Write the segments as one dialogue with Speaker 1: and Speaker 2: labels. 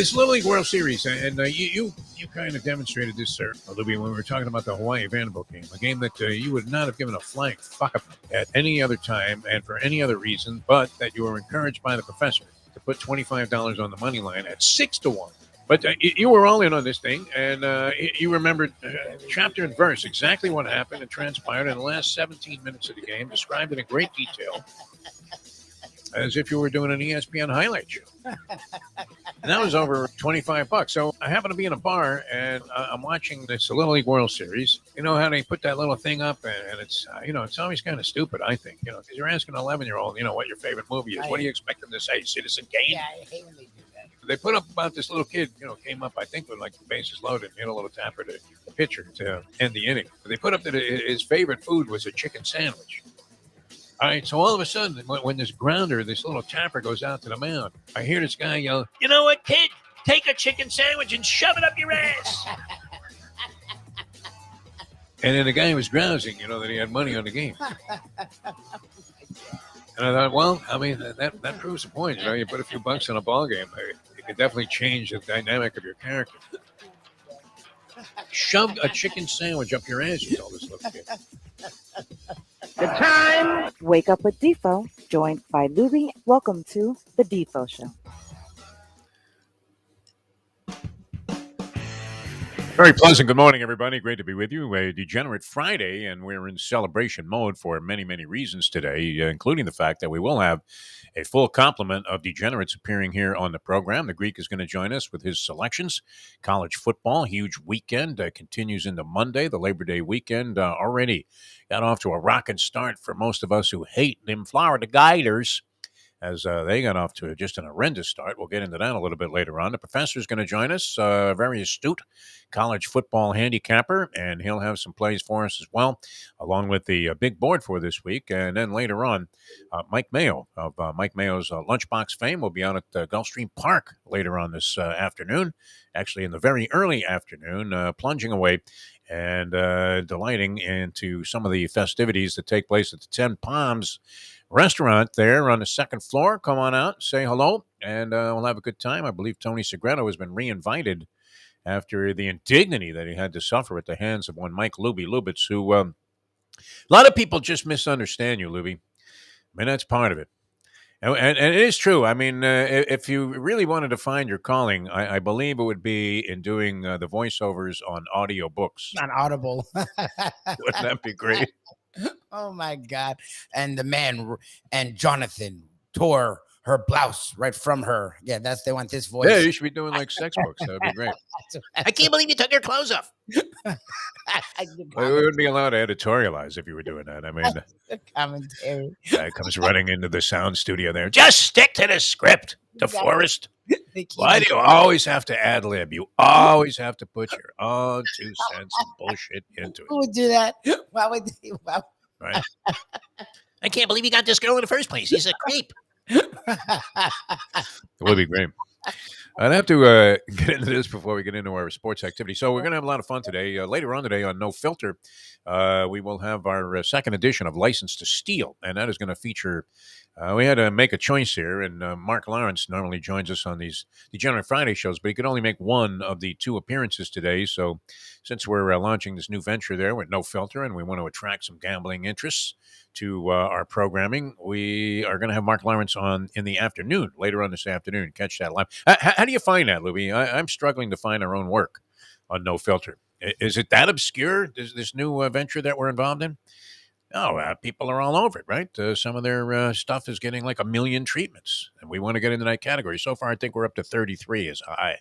Speaker 1: this Little League World Series, and you kind of demonstrated this, sir, Lubie, when we were talking about the Hawaii Vanderbilt game, a game that you would not have given a flying fuck about at any other time and for any other reason, but that you were encouraged by the professor to put $25 on the money line at 6-1. But you were all in on this thing, and you remembered chapter and verse exactly what happened and transpired in the last 17 minutes of the game, described it in great detail, as if you were doing an ESPN highlight show. And that was over $25. So I happen to be in a bar, and I'm watching this Little League World Series. You know how they put that little thing up, and it's, it's always kind of stupid, I think, because you're asking an 11-year-old, what your favorite movie is. What do you expect them to say? Citizen Kane?
Speaker 2: Yeah, I hate when they do that.
Speaker 1: They put up about this little kid, came up, I think, with like the bases loaded, a little tapper to the pitcher to end the inning. But they put up that his favorite food was a chicken sandwich. All right, so all of a sudden, when this grounder, this little tapper goes out to the mound, I hear this guy yell, "You know what, kid? Take a chicken sandwich and shove it up your ass." And then the guy was grousing, that he had money on the game. And I thought, well, I mean, that proves the point. You put a few bucks on a ball game, it could definitely change the dynamic of your character. Shove a chicken sandwich up your ass, you told this little kid.
Speaker 3: The time. Wake up with Defo, joined by Lubie. Welcome to the Defo Show.
Speaker 1: Very pleasant. Good morning, everybody. Great to be with you. A Degenerate Friday, and we're in celebration mode for many, many reasons today, including the fact that we will have a full complement of degenerates appearing here on the program. The Greek is going to join us with his selections. College football, huge weekend, continues into Monday. The Labor Day weekend already got off to a rocking start for most of us who hate them Florida Gators, as they got off to just an horrendous start. We'll get into that a little bit later on. The professor is going to join us, very astute college football handicapper, and he'll have some plays for us as well, along with the big board for this week. And then later on, Mike Mayo of Mike Mayo's Lunchbox fame will be out at Gulfstream Park later on this afternoon, actually in the very early afternoon, plunging away and delighting into some of the festivities that take place at the 10 Palms restaurant there on the second floor. Come on out, say hello, and we'll have a good time. I believe Tony Segreto has been reinvited after the indignity that he had to suffer at the hands of one Mike Lubitz, who a lot of people just misunderstand you, Lubie. I mean, that's part of it. And it is true. I mean, if you really wanted to find your calling, I believe it would be in doing the voiceovers on audio books.
Speaker 2: Not Audible.
Speaker 1: Wouldn't that be great?
Speaker 2: Oh, my God. And the man and Jonathan tore her blouse right from her. Yeah, they want this voice.
Speaker 1: Yeah, you should be doing like sex books. That would be great.
Speaker 4: I can't believe you took your clothes off.
Speaker 1: We wouldn't be allowed to editorialize if you were doing that. I mean,
Speaker 2: commentary.
Speaker 1: Guy comes running into the sound studio there. Just stick to the script, DeForest. Why do you always have to ad lib? You always have to put your own 2 cents of bullshit into it.
Speaker 2: Who would do that? Why would they?
Speaker 1: Right?
Speaker 4: I can't believe you got this girl in the first place. He's a creep.
Speaker 1: It would be great. I'd have to get into this before we get into our sports activity. So we're going to have a lot of fun today. Later on today on No Filter, we will have our second edition of License to Steal, and that is going to feature we had to make a choice here, and Mark Lawrence normally joins us on these Degenerate Friday shows, but he could only make one of the 2 appearances today. So since we're launching this new venture there with No Filter, and we want to attract some gambling interests to our programming, we are going to have Mark Lawrence on in the afternoon, later on this afternoon. Catch that live. How do you find that, Lubie? I'm struggling to find our own work on No Filter. Is it that obscure, this new venture that we're involved in? Oh, people are all over it, right? Some of their stuff is getting like 1 million treatments, and we want to get into that category. So far, I think we're up to 33 as high.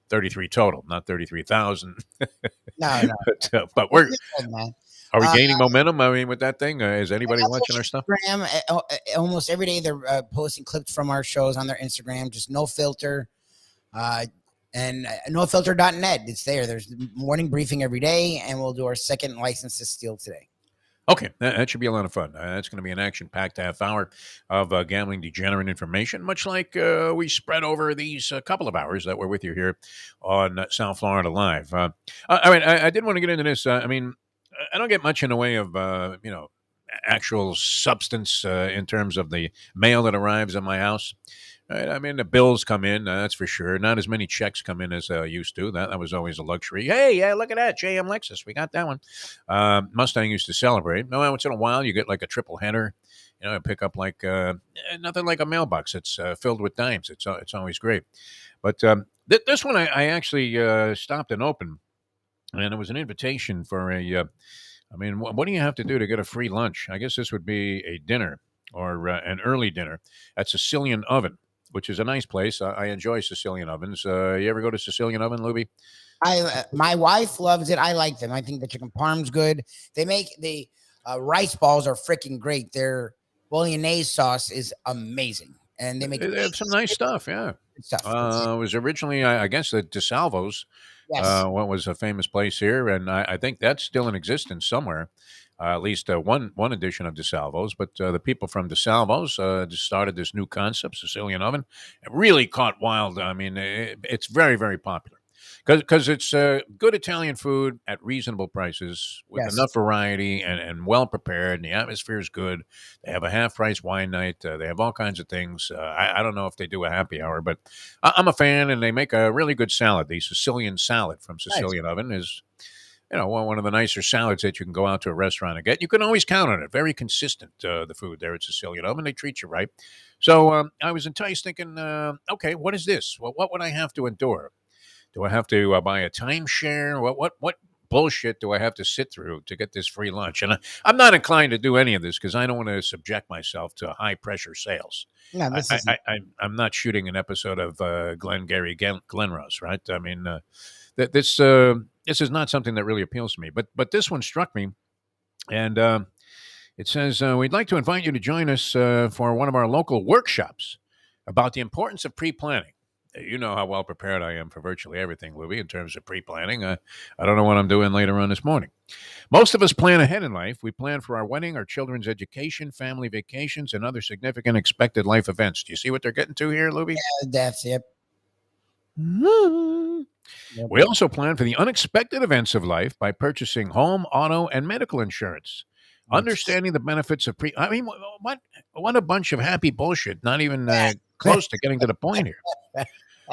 Speaker 1: 33 total, not 33,000.
Speaker 2: No.
Speaker 1: But we're... Are we gaining momentum? I mean, with that thing, is anybody watching our stuff?
Speaker 2: Instagram, almost every day they're posting clips from our shows on their Instagram, just No Filter, and nofilter.net. It's there. There's morning briefing every day, and we'll do our second License to Steal today.
Speaker 1: Okay, that should be a lot of fun. That's going to be an action-packed half hour of gambling degenerate information, much like we spread over these couple of hours that we're with you here on South Florida Live. I did want to get into this. I don't get much in the way of, actual substance in terms of the mail that arrives at my house. Right? I mean, the bills come in, that's for sure. Not as many checks come in as used to. That was always a luxury. Hey, yeah, look at that, JM Lexus. We got that one. Mustang used to celebrate. No, once in a while, you get like a triple header. Pick up like nothing like a mailbox. It's filled with dimes. It's always great. But this one, I actually stopped and opened, and it was an invitation for a. I mean, what do you have to do to get a free lunch? I guess this would be a dinner or an early dinner at Sicilian Oven, which is a nice place. I enjoy Sicilian ovens. You ever go to Sicilian Oven, Luby?
Speaker 2: My wife loves it. I like them. I think the chicken parm's good. They make the rice balls are freaking great. Their bolognese sauce is amazing, and they make
Speaker 1: They have some nice stuff. Yeah.
Speaker 2: good stuff.
Speaker 1: It was originally, I guess, the DeSalvo's.
Speaker 2: Yes,
Speaker 1: What was a famous place here, and I think that's still in existence somewhere. At least one edition of DeSalvo's, but the people from DeSalvo's just started this new concept, Sicilian Oven. It really caught wild. I mean, it's very, very popular because it's good Italian food at reasonable prices with
Speaker 2: yes,
Speaker 1: enough variety and well prepared, and the atmosphere is good. They have a half price wine night. They have all kinds of things. I don't know if they do a happy hour, but I'm a fan, and they make a really good salad. The Sicilian salad from
Speaker 2: nice.
Speaker 1: Sicilian Oven is one of the nicer salads that you can go out to a restaurant and get. You can always count on it. Very consistent, the food there at Sicilian Oven. They treat you right. So I was enticed thinking, okay, what is this? Well, what would I have to endure? Do I have to buy a timeshare? What bullshit do I have to sit through to get this free lunch? And I'm not inclined to do any of this because I don't want to subject myself to high pressure sales.
Speaker 2: No, this is
Speaker 1: I'm not shooting an episode of Glengarry Glenrose, right? I mean, this is not something that really appeals to me. But this one struck me, and it says we'd like to invite you to join us for one of our local workshops about the importance of pre-planning. You know how well prepared I am for virtually everything, Louie, in terms of pre-planning. I don't know what I'm doing later on this morning. Most of us plan ahead in life. We plan for our wedding, our children's education, family vacations, and other significant expected life events. Do you see what they're getting to here, Louie?
Speaker 2: that's it. Yep.
Speaker 1: We also plan for the unexpected events of life by purchasing home, auto, and medical insurance. Understanding the benefits of I mean, what a bunch of happy bullshit. Not even close to getting to the point here.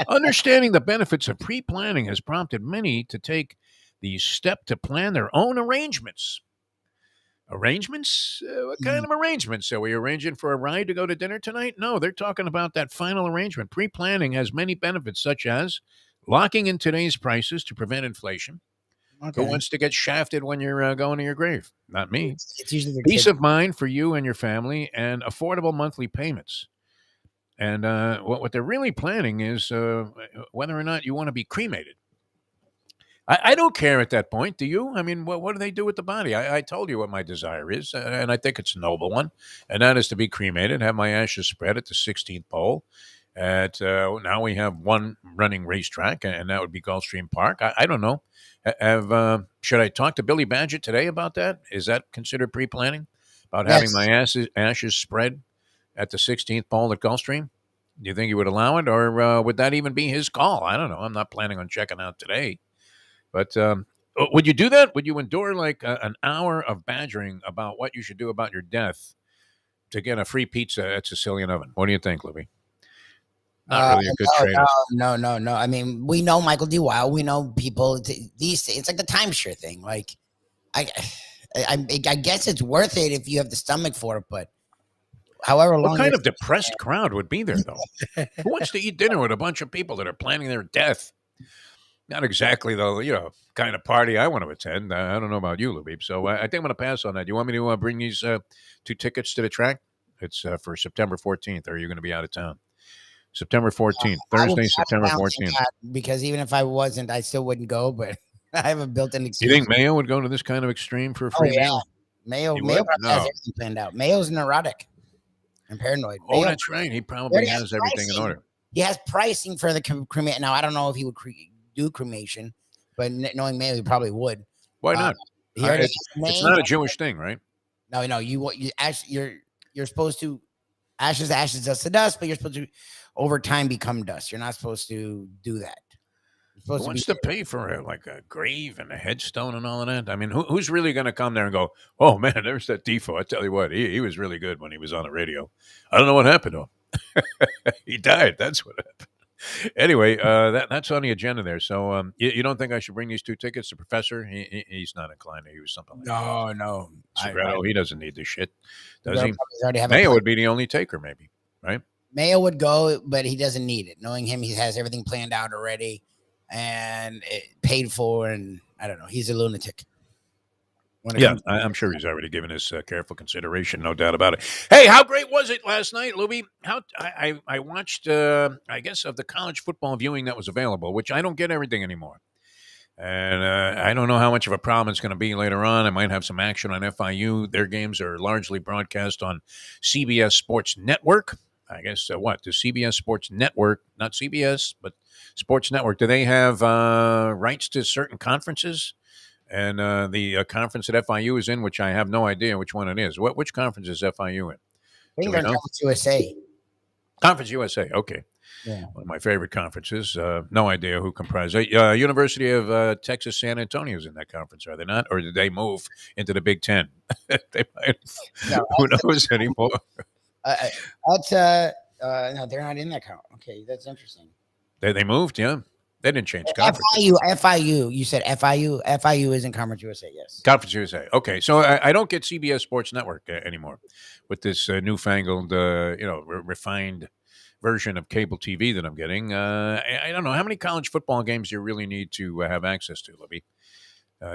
Speaker 1: Understanding the benefits of pre-planning has prompted many to take the step to plan their own arrangements. Arrangements? What kind of arrangements? Are we arranging for a ride to go to dinner tonight? No, they're talking about that final arrangement. Pre-planning has many benefits, such as locking in today's prices to prevent inflation. Who
Speaker 2: Okay.
Speaker 1: wants to get shafted when you're going to your grave? Not me.
Speaker 2: It's usually the
Speaker 1: Peace
Speaker 2: kid.
Speaker 1: of mind for you and your family and affordable monthly payments. And what they're really planning is whether or not you want to be cremated. I don't care at that point. Do you? I mean, what do they do with the body? I told you what my desire is, and I think it's a noble one, and that is to be cremated, have my ashes spread at the 16th pole. At now we have one running racetrack, and that would be Gulfstream Park. I don't know. Should I talk to Billy Badgett today about that? Is that considered pre-planning about having
Speaker 2: Yes.
Speaker 1: my ashes spread at the 16th pole at Gulfstream? Do you think he would allow it, or would that even be his call? I don't know. I'm not planning on checking out today. But would you do that? Would you endure like an hour of badgering about what you should do about your death to get a free pizza at Sicilian Oven? What do you think, Libby? Not really a good
Speaker 2: No,
Speaker 1: trade-off.
Speaker 2: no. I mean, we know Michael D. Weil. We know people. It's like the timeshare thing. Like, I, I guess it's worth it if you have the stomach for it. But however long,
Speaker 1: What kind of depressed crowd would be there, though? Who wants to eat dinner with a bunch of people that are planning their death? Not exactly the kind of party I want to attend. I don't know about you, Lubib. So I think I'm going to pass on that. You want me to bring these 2 tickets to the track? It's for September 14th. Or are you going to be out of town? September 14th,
Speaker 2: I will
Speaker 1: Thursday,
Speaker 2: have to
Speaker 1: September
Speaker 2: balance
Speaker 1: 14th.
Speaker 2: that because even if I wasn't, I still wouldn't go. But I have a built-in
Speaker 1: You
Speaker 2: excuse.
Speaker 1: think Mayo would go to this kind of extreme for a
Speaker 2: Oh
Speaker 1: free
Speaker 2: yeah,
Speaker 1: meal?
Speaker 2: Mayo.
Speaker 1: He
Speaker 2: Mayo
Speaker 1: would?
Speaker 2: probably has
Speaker 1: No.
Speaker 2: everything planned out. Mayo's neurotic and paranoid.
Speaker 1: Oh,
Speaker 2: Mayo,
Speaker 1: that's right. He probably
Speaker 2: already
Speaker 1: has
Speaker 2: has
Speaker 1: everything in
Speaker 2: pricing.
Speaker 1: order.
Speaker 2: he has pricing for the cremation. Now I don't know if he would do cremation, but knowing Mayo, he probably would.
Speaker 1: Why not?
Speaker 2: He already
Speaker 1: It's
Speaker 2: has the
Speaker 1: it's
Speaker 2: name.
Speaker 1: not a Jewish thing, right?
Speaker 2: No. You're supposed to ashes, to ashes, dust to dust, but you're supposed to over time become dust. You're not supposed to do that. You're
Speaker 1: Who
Speaker 2: supposed
Speaker 1: wants
Speaker 2: to
Speaker 1: to pay for like a grave and a headstone and all of that? I mean, who's really going to come there and go, oh, man, there's that Defo. I tell you what, he was really good when he was on the radio. I don't know what happened to him. He died. That's what happened. Anyway, that's on the agenda there. So you don't think I should bring these two tickets? The professor, he's not inclined to use something like that.
Speaker 2: No.
Speaker 1: Segreto, he doesn't need this shit, does he?
Speaker 2: Already have
Speaker 1: Mayo would be the only taker, maybe, right?
Speaker 2: Mayo would go, but he doesn't need it. Knowing him, he has everything planned out already and paid for, and I don't know. He's a lunatic.
Speaker 1: Yeah, I'm sure he's already given this careful consideration, no doubt about it. Hey, how great was it last night, Lubie? How I watched, I guess, of the college football viewing that was available, which I don't get everything anymore. And I don't know how much of a problem it's going to be later on. I might have some action on FIU. Their games are largely broadcast on CBS Sports Network. I guess the CBS Sports Network, not CBS, but Sports Network, do they have rights to certain conferences? And the conference that FIU is in, which I have no idea which one it is. Which conference is FIU in?
Speaker 2: I think they're in Conference USA.
Speaker 1: Conference USA, okay.
Speaker 2: Yeah.
Speaker 1: One of my favorite conferences. No idea who comprised it. University of Texas San Antonio is in that conference, are they not? Or did they move into the Big Ten? They might. No, who knows anymore?
Speaker 2: No, they're not in that conference. Okay, that's interesting.
Speaker 1: They moved, yeah. They didn't change
Speaker 2: conferences. FIU. You said FIU. FIU is in Conference USA, yes.
Speaker 1: Conference USA. Okay, so I don't get CBS Sports Network anymore with this newfangled, refined version of cable TV that I'm getting. I don't know. How many college football games do you really need to have access to, Libby?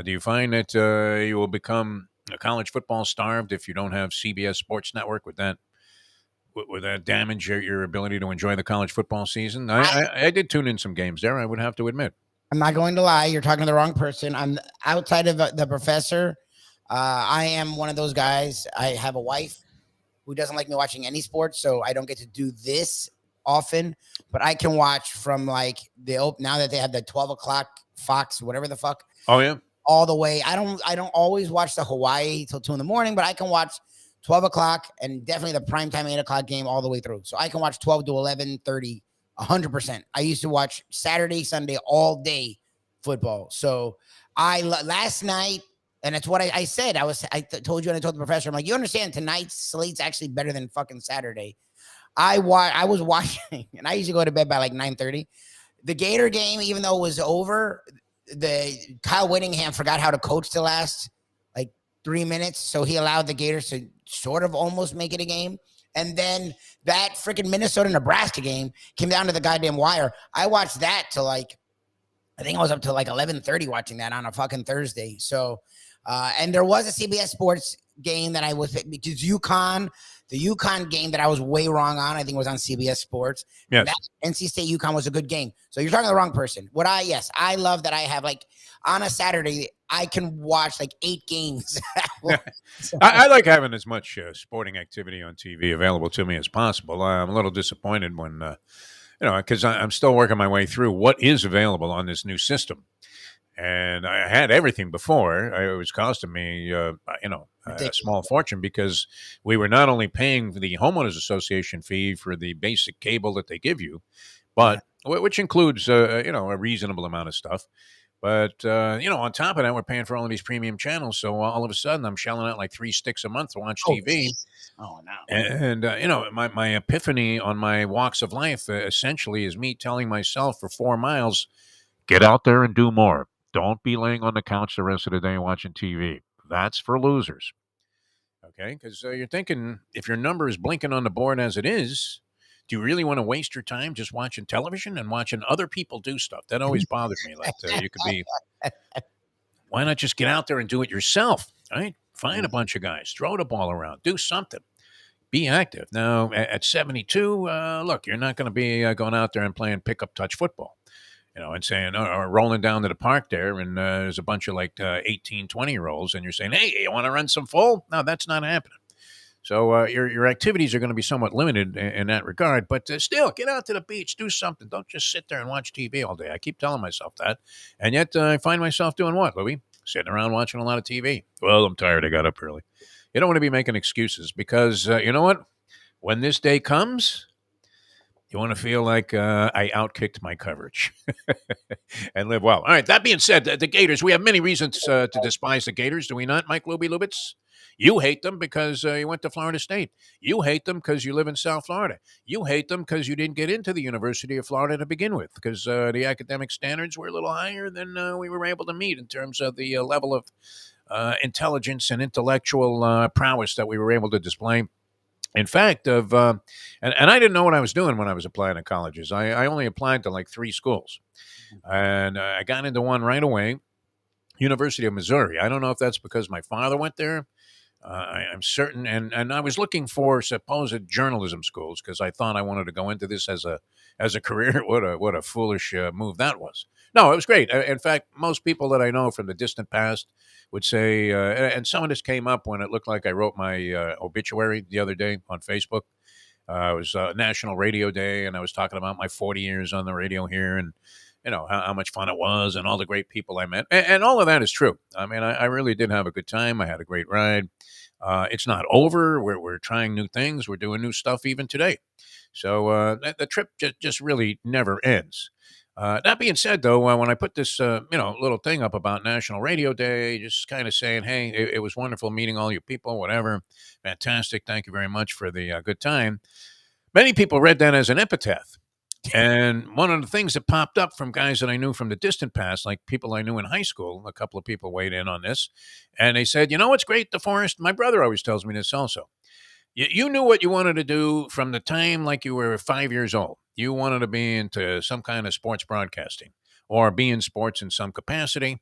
Speaker 1: Do you find that you will become a college football starved if you don't have CBS Sports Network? Would that damage your ability to enjoy the college football season? I did tune in some games there, I would have to admit.
Speaker 2: I'm not going to lie. You're talking to the wrong person. I'm outside of the professor. I am one of those guys. I have a wife who doesn't like me watching any sports, so I don't get to do this often. But I can watch from like now that they have the 12 o'clock Fox, whatever the fuck.
Speaker 1: Oh, yeah.
Speaker 2: All the way. I don't always watch the Hawaii till 2 a.m, but I can watch 12 o'clock and definitely the primetime 8 o'clock game all the way through. So I can watch 12 to 11:30, 100%. I used to watch Saturday, Sunday, all day football. So last night, and it's what I said. I told you and I told the professor, I'm like, you understand tonight's slate's actually better than fucking Saturday. I was watching, and I usually go to bed by like 9:30. The Gator game, even though it was over, the Kyle Whittingham forgot how to coach the last 3 minutes, so he allowed the Gators to sort of almost make it a game. And then that freaking Minnesota-Nebraska game came down to the goddamn wire. I watched that till I think I was up to 11:30 watching that on a fucking Thursday. So, and there was a CBS Sports game that I was, because the UConn game that I was way wrong on, I think was on CBS Sports.
Speaker 1: Yes.
Speaker 2: That NC State UConn was a good game. So you're talking to the wrong person. I love that I have on a Saturday, I can watch 8 games.
Speaker 1: I like having as much sporting activity on TV available to me as possible. I'm a little disappointed when, because I'm still working my way through what is available on this new system. And I had everything before. It was costing me, a small fortune, because we were not only paying the homeowners association fee for the basic cable that they give you, but which includes, a reasonable amount of stuff. But, on top of that, we're paying for all of these premium channels. So all of a sudden, I'm shelling out 3 sticks a month to watch TV.
Speaker 2: Oh, no.
Speaker 1: And, my epiphany on my walks of life essentially is me telling myself for 4 miles, get out there and do more. Don't be laying on the couch the rest of the day watching TV. That's for losers. Okay? Because you're thinking, if your number is blinking on the board as it is, do you really want to waste your time just watching television and watching other people do stuff? That always bothered me. You could be, why not just get out there and do it yourself, right? Find a bunch of guys, throw the ball around, do something, be active. Now, at 72, look, you're not going to be going out there and playing pickup touch football, and saying, or rolling down to the park there, and there's a bunch of 18, 20-year-olds, and you're saying, hey, you want to run some full? No, that's not happening. So your activities are going to be somewhat limited in that regard, but still, get out to the beach, do something. Don't just sit there and watch TV all day. I keep telling myself that, and yet I find myself doing what, Louie? Sitting around watching a lot of TV. Well, I'm tired. I got up early. You don't want to be making excuses, because you know what? When this day comes, you want to feel like I outkicked my coverage and live well. All right, that being said, the Gators, we have many reasons to despise the Gators, do we not, Mike Lubie Lubitz? You hate them because you went to Florida State. You hate them because you live in South Florida. You hate them because you didn't get into the University of Florida to begin with, because the academic standards were a little higher than we were able to meet in terms of the level of intelligence and intellectual prowess that we were able to display. In fact, and I didn't know what I was doing when I was applying to colleges. I only applied to like 3 schools, and I got into one right away, University of Missouri. I don't know if that's because my father went there. I'm certain, and I was looking for supposed journalism schools because I thought I wanted to go into this as a career. What a foolish move that was. No, it was great. In fact, most people that I know from the distant past would say, and some of this came up when it looked like I wrote my obituary the other day on Facebook. It was National Radio Day, and I was talking about my 40 years on the radio here, and how much fun it was, and all the great people I met, and all of that is true. I mean, I really did have a good time. I had a great ride. It's not over. We're trying new things. We're doing new stuff even today. So the trip just really never ends. That being said, though, when I put this little thing up about National Radio Day, just kind of saying, hey, it was wonderful meeting all you people, whatever, fantastic, thank you very much for the good time. Many people read that as an epitaph. And one of the things that popped up from guys that I knew from the distant past, like people I knew in high school, a couple of people weighed in on this, and they said, what's great, DeForest? My brother always tells me this also. You knew what you wanted to do from the time like you were 5 years old. You wanted to be into some kind of sports broadcasting or be in sports in some capacity.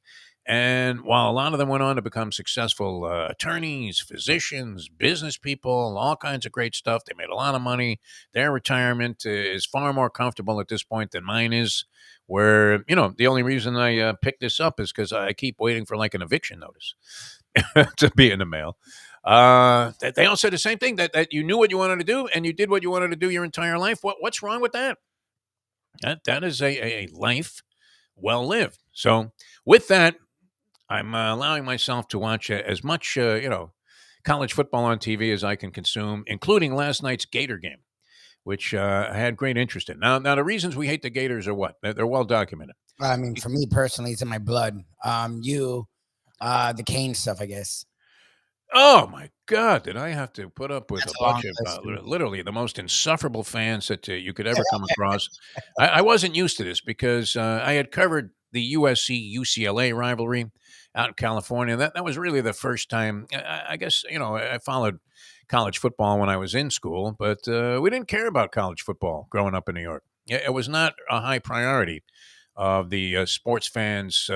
Speaker 1: And while a lot of them went on to become successful attorneys, physicians, business people, all kinds of great stuff, they made a lot of money. Their retirement is far more comfortable at this point than mine is. Where, the only reason I picked this up is because I keep waiting for like an eviction notice to be in the mail. They all said the same thing, that you knew what you wanted to do and you did what you wanted to do your entire life. What's wrong with that? That is a life well lived. So with that, I'm allowing myself to watch as much, college football on TV as I can consume, including last night's Gator game, which I had great interest in. Now, the reasons we hate the Gators are what? They're well documented.
Speaker 2: I mean, for me personally, it's in my blood. The Kane stuff, I guess.
Speaker 1: Oh my God! Did I have to put up with
Speaker 2: That's
Speaker 1: a
Speaker 2: a long
Speaker 1: bunch of
Speaker 2: list.
Speaker 1: literally the most insufferable fans that you could ever come across? I wasn't used to this because I had covered the USC UCLA rivalry out in California. That was really the first time. I guess I followed college football when I was in school, but we didn't care about college football growing up in New York. It was not a high priority of the sports fans.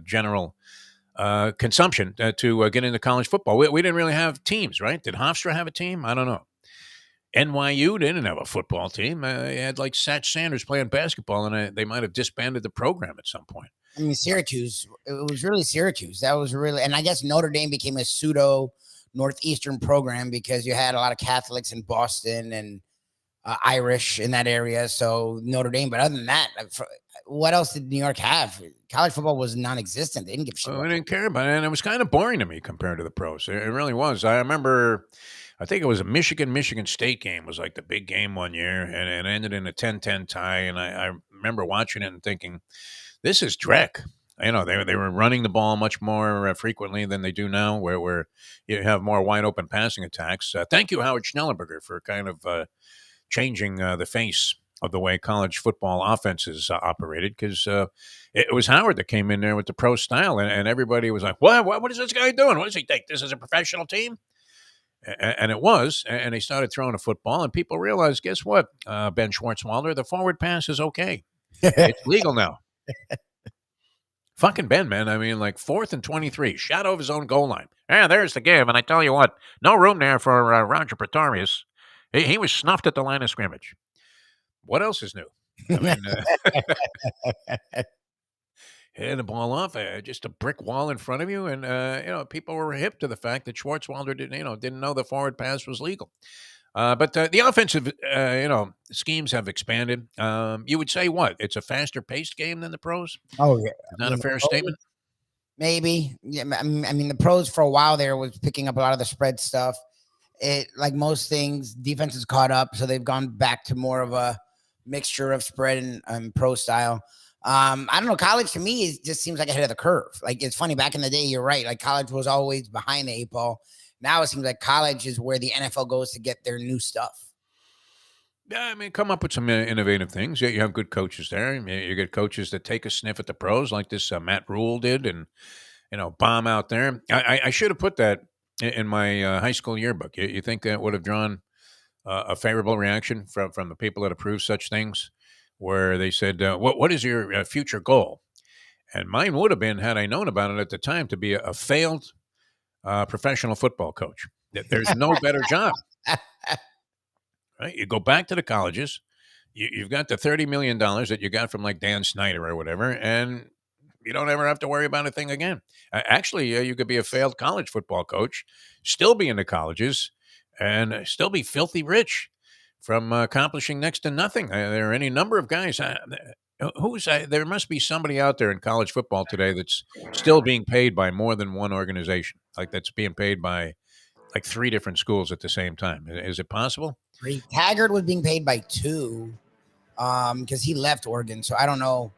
Speaker 1: General consumption to get into college football. We didn't really have teams, right? Did Hofstra have a team? I don't know. NYU didn't have a football team. They had like Satch Sanders playing basketball, and they might have disbanded the program at some point.
Speaker 2: I mean, Syracuse, it was really Syracuse. That was really, and I guess Notre Dame became a pseudo Northeastern program because you had a lot of Catholics in Boston and Irish in that area. So Notre Dame, but other than that, what else did New York have? College football was non-existent. They didn't give a shit.
Speaker 1: We didn't care about it, and it was kind of boring to me compared to the pros. It really was. I remember, I think it was a Michigan State game was like the big game one year, and it ended in a 10-10 tie. And I remember watching it and thinking, this is dreck. They were running the ball much more frequently than they do now, where you have more wide open passing attacks. Thank you, Howard Schnellenberger, for kind of changing the face of the way college football offenses operated, because it was Howard that came in there with the pro style, and everybody was like, what is this guy doing? What does he think? This is a professional team? And it was, and they started throwing a football, and people realized, guess what, Ben Schwartzwalder, the forward pass is okay. It's legal now. Fucking Ben, man. I mean, like 4th and 23, shadow of his own goal line. There's the give, and I tell you what, no room there for Roger Pretorius. He was snuffed at the line of scrimmage. What else is new? I mean, hitting the ball off, just a brick wall in front of you, and people were hip to the fact that Schwartzwalder didn't know the forward pass was legal. But the offensive, schemes have expanded. You would say what? It's a faster paced game than the pros?
Speaker 2: Oh yeah,
Speaker 1: Is that a fair statement?
Speaker 2: Maybe. Yeah, I mean, the pros for a while there was picking up a lot of the spread stuff. It, like most things, defense has caught up, so they've gone back to more of a mixture of spread and pro style. I don't know. College to me just seems like ahead of the curve. Like it's funny. Back in the day, you're right. Like college was always behind the eight ball. Now it seems like college is where the NFL goes to get their new stuff.
Speaker 1: Yeah, I mean, come up with some innovative things. You have good coaches there. You get coaches that take a sniff at the pros, like this Matt Rule did, and bomb out there. I should have put that in my high school yearbook. You think that would have drawn a favorable reaction from the people that approve such things, where they said, "What is your future goal?" And mine would have been, had I known about it at the time, to be a failed professional football coach. There's no better job. Right? You go back to the colleges. You've got the $30 million that you got from like Dan Snyder or whatever, and you don't ever have to worry about a thing again. Actually, you could be a failed college football coach, still be in the colleges, and still be filthy rich from accomplishing next to nothing. There are any number of guys. There must be somebody out there in college football today that's still being paid by more than one organization, like that's being paid by like 3 different schools at the same time. Is it possible?
Speaker 2: Taggart was being paid by 2 because he left Oregon. So I don't know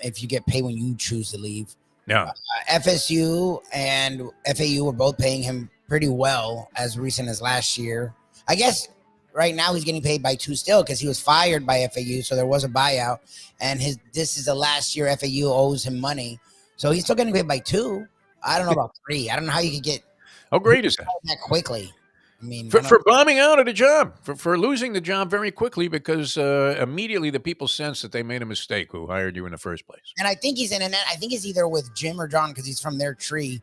Speaker 2: if you get paid when you choose to leave.
Speaker 1: No.
Speaker 2: FSU and FAU were both paying him pretty well as recent as last year. I guess right now he's getting paid by 2 still because he was fired by FAU. So there was a buyout. And this is the last year FAU owes him money. So he's still getting paid by 2. I don't know about 3. I don't know how you could get
Speaker 1: how great is
Speaker 2: that quickly. I mean,
Speaker 1: for bombing out at a job, for losing the job very quickly because immediately the people sense that they made a mistake who hired you in the first place.
Speaker 2: And I think he's in I think it's either with Jim or John because he's from their tree.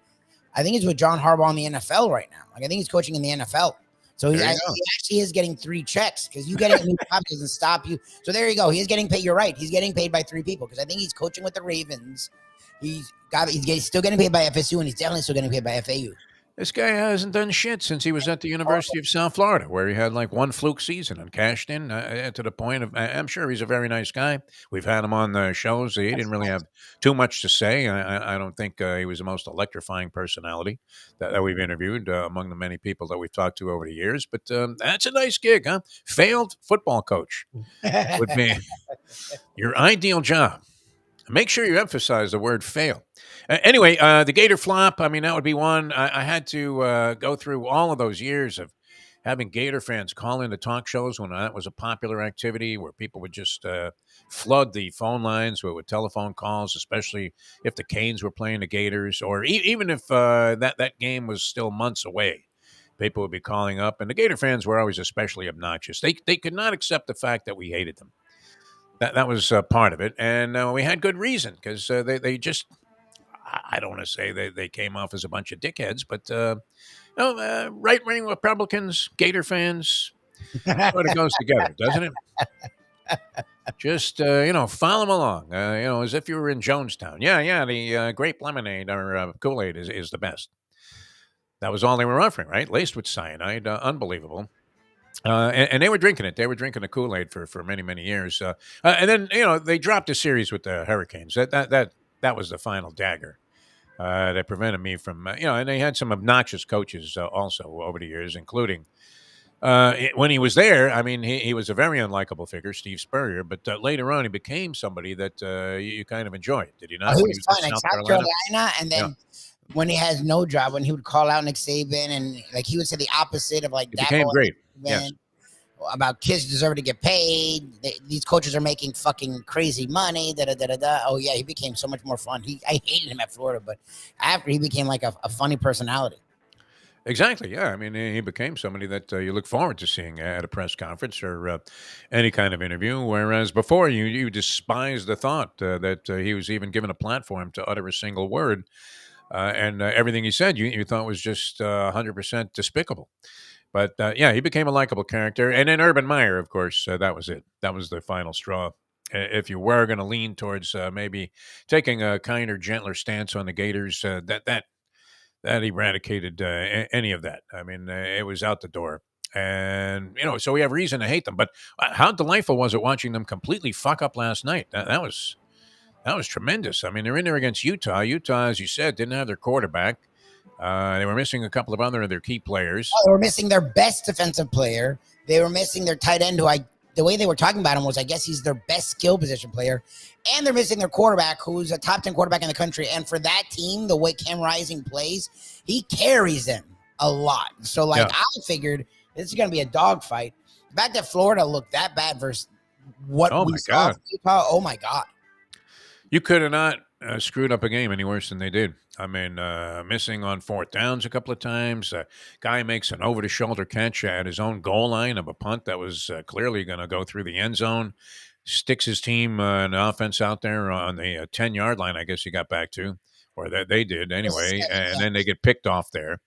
Speaker 2: I think it's with John Harbaugh in the NFL right now. Like I think he's coaching in the NFL. So he actually is getting 3 checks because you getting a new job doesn't stop you. So there you go. He is getting paid. You're right. He's getting paid by 3 people because I think he's coaching with the Ravens. He's still getting paid by FSU and he's definitely still getting paid by FAU.
Speaker 1: This guy hasn't done shit since he was at the University of South Florida, where he had like 1 fluke season and cashed in to the point of, I'm sure he's a very nice guy. We've had him on the shows. He didn't really have too much to say. I don't think he was the most electrifying personality that we've interviewed among the many people that we've talked to over the years. But that's a nice gig, huh? Failed football coach would be your ideal job. Make sure you emphasize the word fail. Anyway, the Gator flop, I mean, that would be one. I had to go through all of those years of having Gator fans call into talk shows when that was a popular activity where people would just flood the phone lines with telephone calls, especially if the Canes were playing the Gators or even if that game was still months away. People would be calling up, and the Gator fans were always especially obnoxious. They could not accept the fact that we hated them. That was part of it, and we had good reason because they just, I don't want to say they came off as a bunch of dickheads, but right-wing Republicans, Gator fans, sort of goes together, doesn't it? Just, follow them along, as if you were in Jonestown. Yeah, the grape lemonade or Kool-Aid is the best. That was all they were offering, right? Laced with cyanide, unbelievable. And they were drinking it. They were drinking the Kool-Aid for many, many years. And then, they dropped a series with the Hurricanes. That was the final dagger that prevented me from, and they had some obnoxious coaches also over the years, including when he was there. I mean, he was a very unlikable figure, Steve Spurrier, but later on he became somebody that you kind of enjoyed. Did he not?
Speaker 2: He was fun, like South Carolina. And then when he has no job, when he would call out Nick Saban and like he would say the opposite of like
Speaker 1: that. Became great.
Speaker 2: Yes. About kids deserve to get paid. These coaches are making fucking crazy money. Oh yeah, he became so much more fun. I hated him at Florida, but after he became like a funny personality.
Speaker 1: Exactly. Yeah. I mean, he became somebody that you look forward to seeing at a press conference or any kind of interview. Whereas before, you despised the thought that he was even given a platform to utter a single word, and everything he said you thought was just 100% despicable. But, he became a likable character. And then Urban Meyer, of course, that was it. That was the final straw. If you were going to lean towards maybe taking a kinder, gentler stance on the Gators, that eradicated any of that. I mean, it was out the door. And, so we have reason to hate them. But how delightful was it watching them completely fuck up last night? That was tremendous. I mean, they're in there against Utah. Utah, as you said, didn't have their quarterback. They were missing a couple of their key players.
Speaker 2: They were missing their best defensive player. They were missing their tight end, who I the way they were talking about him was, I guess he's their best skill position player, and they're missing their quarterback, who's a top 10 quarterback in the country. And for that team, the way Cam Rising plays, he carries them a lot. So, like, I figured this is going to be a dogfight. The fact that Florida looked that bad versus what we saw from Utah, oh my God.
Speaker 1: You could have not screwed up a game any worse than they did. I mean, missing on fourth downs a couple of times. Guy makes an over-the-shoulder catch at his own goal line of a punt that was clearly going to go through the end zone. Sticks his team an offense out there on the 10-yard line, I guess he got back to, or that they did anyway. And then they get picked off there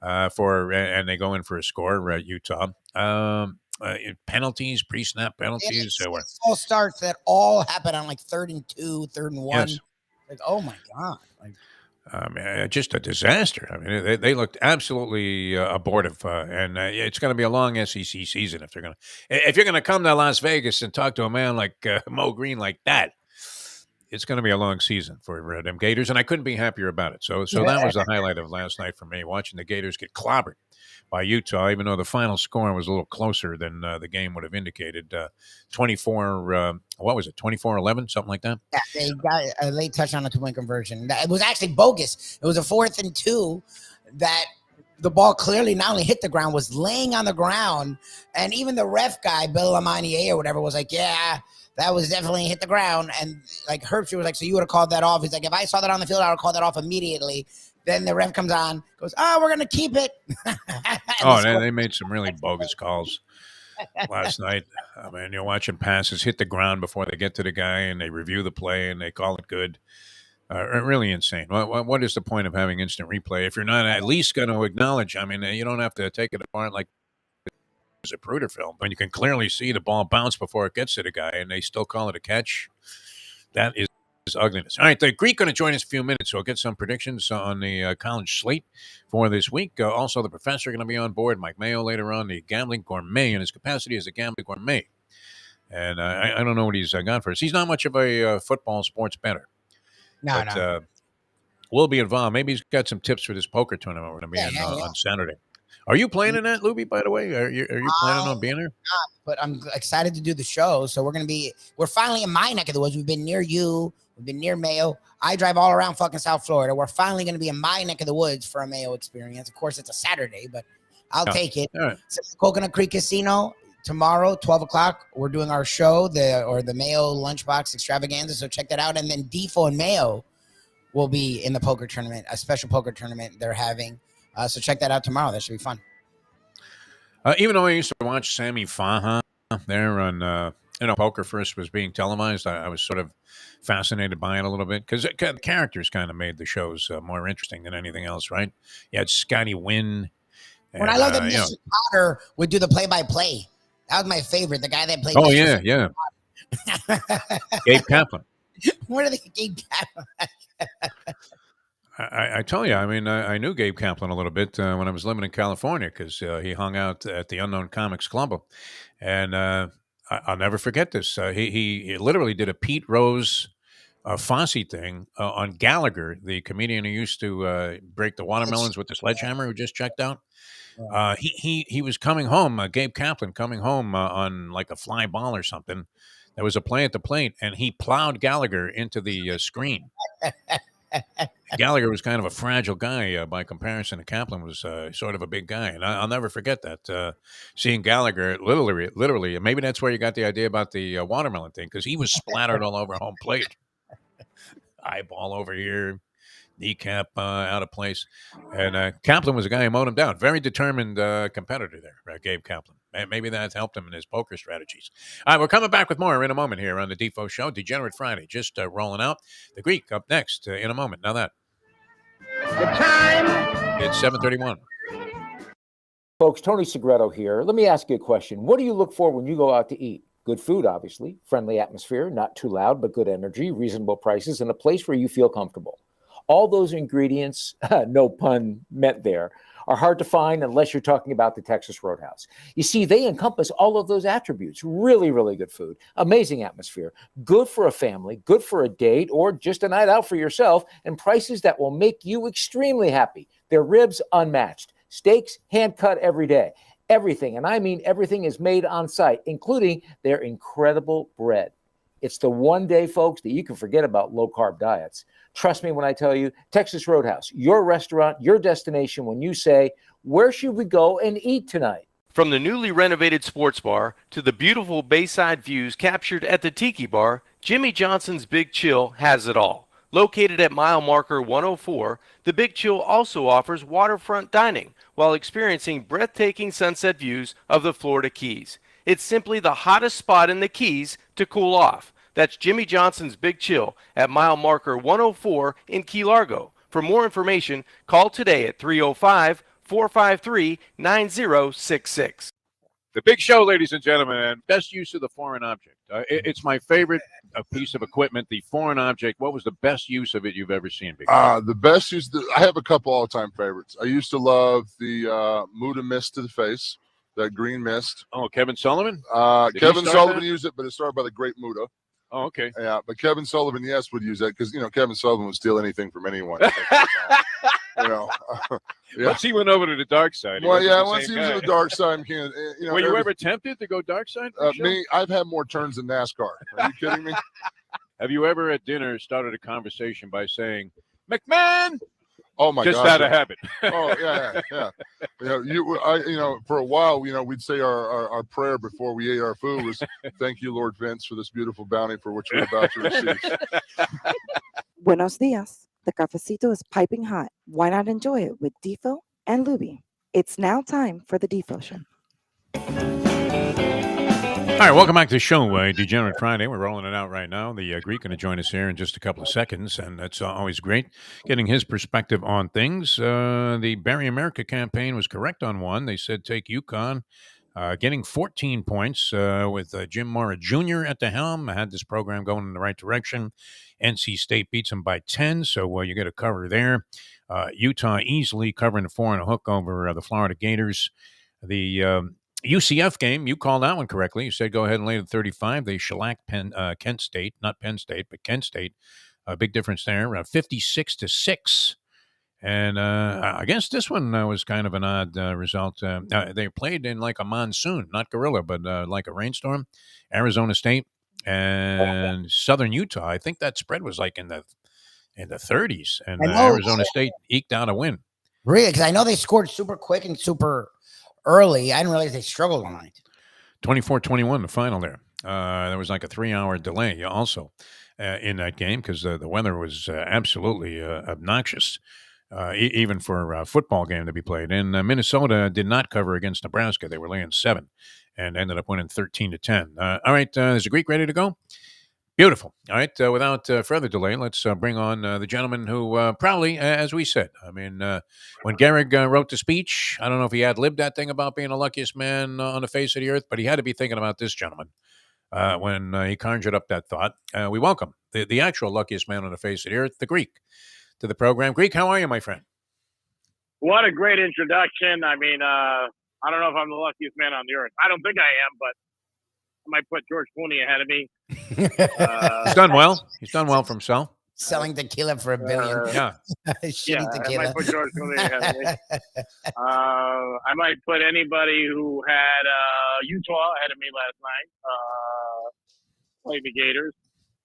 Speaker 1: and they go in for a score at Utah. Penalties, pre-snap penalties.
Speaker 2: All starts that all happen on like 3rd and 2, 3rd and 1.
Speaker 1: Yes.
Speaker 2: Like, oh my God. Like,
Speaker 1: just a disaster. I mean, they looked absolutely abortive, and it's going to be a long SEC season if you're going to come to Las Vegas and talk to a man like Mo Green like that. It's going to be a long season for them Gators, and I couldn't be happier about it. So that was the highlight of last night for me, watching the Gators get clobbered by Utah, even though the final score was a little closer than the game would have indicated. 24, what was it, 24-11, something like that?
Speaker 2: Yeah, they got a late touchdown on a 2-point conversion. It was actually bogus. It was a 4th and 2 that the ball clearly not only hit the ground, was laying on the ground. And even the ref guy, Bill Lamanier or whatever, was like, yeah, that was definitely hit the ground. And like Herbstreit was like, so you would have called that off. He's like, if I saw that on the field, I would call that off immediately. Then the ref comes on, goes, oh, we're going to keep it.
Speaker 1: They made some really bogus calls last night. I mean, you're watching passes hit the ground before they get to the guy, and they review the play, and they call it good. Really insane. What is the point of having instant replay if you're not at least going to acknowledge? I mean, you don't have to take it apart like it's a Zapruder film, but you can clearly see the ball bounce before it gets to the guy, and they still call it a catch. That is ugliness. All right, the Greek going to join us in a few minutes, so I'll get some predictions on the college slate for this week. Also, the professor going to be on board, Mike Mayo, later on, the gambling gourmet in his capacity as a gambling gourmet. And I don't know what he's got for us. He's not much of a football sports bettor.
Speaker 2: No.
Speaker 1: We'll be involved. Maybe he's got some tips for this poker tournament we're going to be in on Saturday. Are you playing in that, Lubie, by the way? Are you planning on being there?
Speaker 2: But I'm excited to do the show. So we're finally in my neck of the woods. We've been near you. We've been near Mayo. I drive all around fucking South Florida. We're finally going to be in my neck of the woods for a Mayo experience. Of course, it's a Saturday, but I'll take it.
Speaker 1: All right.
Speaker 2: So Coconut Creek Casino tomorrow, 12 o'clock. We're doing our show, the Mayo Lunchbox Extravaganza. So check that out. And then Defo and Mayo will be in the poker tournament, a special poker tournament they're having. So check that out tomorrow. That should be fun.
Speaker 1: Even though I used to watch Sammy Faha there on, poker first was being televised, I was sort of fascinated by it a little bit because the characters kind of made the shows more interesting than anything else, right? You had Scotty Wynn.
Speaker 2: When I love that Mr. Potter would do the play-by-play. That was my favorite, the guy that played.
Speaker 1: Oh, yeah. Gabe Kaplan.
Speaker 2: What are they, Gabe Kaplan?
Speaker 1: I tell you, I mean, I knew Gabe Kaplan a little bit when I was living in California because he hung out at the Unknown Comics Club. And I'll never forget this. He literally did a Pete Rose Fosse thing on Gallagher, the comedian who used to break the watermelons with the sledgehammer who just checked out. He was coming home, Gabe Kaplan coming home on like a fly ball or something. There was a play at the plate, and he plowed Gallagher into the screen. Gallagher was kind of a fragile guy by comparison to Kaplan was sort of a big guy. And I'll never forget that, seeing Gallagher literally, maybe that's where you got the idea about the watermelon thing, because he was splattered all over home plate. Eyeball over here, kneecap out of place. And Kaplan was a guy who mowed him down. Very determined competitor there, Gabe Kaplan. Maybe that helped him in his poker strategies. All right, we're coming back with more in a moment here on the Defo Show. Degenerate Friday, just rolling out. The Greek up next in a moment. Now that.
Speaker 5: The time.
Speaker 1: It's 7:31.
Speaker 5: Folks, Tony Segreto here. Let me ask you a question. What do you look for when you go out to eat? Good food, obviously. Friendly atmosphere, not too loud, but good energy, reasonable prices, and a place where you feel comfortable. All those ingredients, no pun meant there, are hard to find unless you're talking about the Texas Roadhouse. You see, they encompass all of those attributes. Really, really good food, amazing atmosphere, good for a family, good for a date, or just a night out for yourself, and prices that will make you extremely happy. Their ribs unmatched, steaks hand-cut every day. Everything, and I mean everything, is made on site, including their incredible bread. It's the one day, folks, that you can forget about low-carb diets. Trust me when I tell you, Texas Roadhouse, your restaurant, your destination when you say, where should we go and eat tonight?
Speaker 6: From the newly renovated sports bar to the beautiful bayside views captured at the Tiki Bar, Jimmy Johnson's Big Chill has it all. Located at mile marker 104, the Big Chill also offers waterfront dining while experiencing breathtaking sunset views of the Florida Keys. It's simply the hottest spot in the Keys to cool off. That's Jimmy Johnson's Big Chill at mile marker 104 in Key Largo. For more information, call today at 305-453-9066.
Speaker 1: The big show, ladies and gentlemen, and best use of the foreign object. It's my favorite piece of equipment, the foreign object. What was the best use of it you've ever seen, Big Show?
Speaker 7: The best use, I have a couple all-time favorites. I used to love the Muda mist to the face, that green mist.
Speaker 1: Oh, Kevin Sullivan?
Speaker 7: Kevin Sullivan used it, but it started by the great Muda.
Speaker 1: Oh, okay.
Speaker 7: Yeah, but Kevin Sullivan, yes, would use that because, Kevin Sullivan would steal anything from anyone. Yeah.
Speaker 1: Once he went over to the dark side.
Speaker 7: Well, once he was on the dark side,
Speaker 1: were you ever tempted to go dark side?
Speaker 7: Me, I've had more turns than NASCAR. Are you kidding me?
Speaker 1: Have you ever at dinner started a conversation by saying, McMahon?
Speaker 7: Oh my God!
Speaker 1: Just out of habit.
Speaker 7: Oh yeah. For a while, we'd say our prayer before we ate our food was, "Thank you, Lord Vince, for this beautiful bounty for which we're about to receive."
Speaker 3: Buenos dias. The cafecito is piping hot. Why not enjoy it with Defo and Lubie? It's now time for the Defo Show.
Speaker 1: All right, welcome back to the show, Degenerate Friday. We're rolling it out right now. The Greek going to join us here in just a couple of seconds, and that's always great, getting his perspective on things. The Barry America campaign was correct on one. They said take UConn, getting 14 points with Jim Mora Jr. at the helm. I had this program going in the right direction. NC State beats them by 10, so you get a cover there. Utah easily covering the 4.5 over the Florida Gators. The UCF game, you called that one correctly. You said go ahead and lay the 35. They shellacked Kent State, not Penn State, but Kent State. A big difference there, 56-6. And I guess this one was kind of an odd result. They played in like a monsoon, not gorilla, but like a rainstorm. Arizona State and Southern Utah. I think that spread was like in the 30s, and Arizona State eked out a win.
Speaker 2: Really? Because I know they scored super quick and super early. I didn't realize they struggled on it.
Speaker 1: 24-21, the final there. There was like a 3-hour delay also in that game because the weather was absolutely obnoxious, even for a football game to be played. And Minnesota did not cover against Nebraska. They were laying 7 and ended up winning 13-10. All right, is the Greek ready to go? Beautiful. All right, without further delay, let's bring on the gentleman who probably, as we said, I mean, when Gehrig wrote the speech, I don't know if he ad-libbed that thing about being the luckiest man on the face of the earth, but he had to be thinking about this gentleman when he conjured up that thought. We welcome the actual luckiest man on the face of the earth, the Greek, to the program. Greek, how are you, my friend?
Speaker 8: What a great introduction. I mean, I don't know if I'm the luckiest man on the earth. I don't think I am, but I might put George Clooney ahead of me.
Speaker 1: He's done well. He's done well for himself.
Speaker 2: Selling tequila for $1 billion.
Speaker 8: Yeah,
Speaker 2: tequila.
Speaker 8: I might put George Clooney ahead of me. I might put anybody who had Utah ahead of me last night. Played the Gators.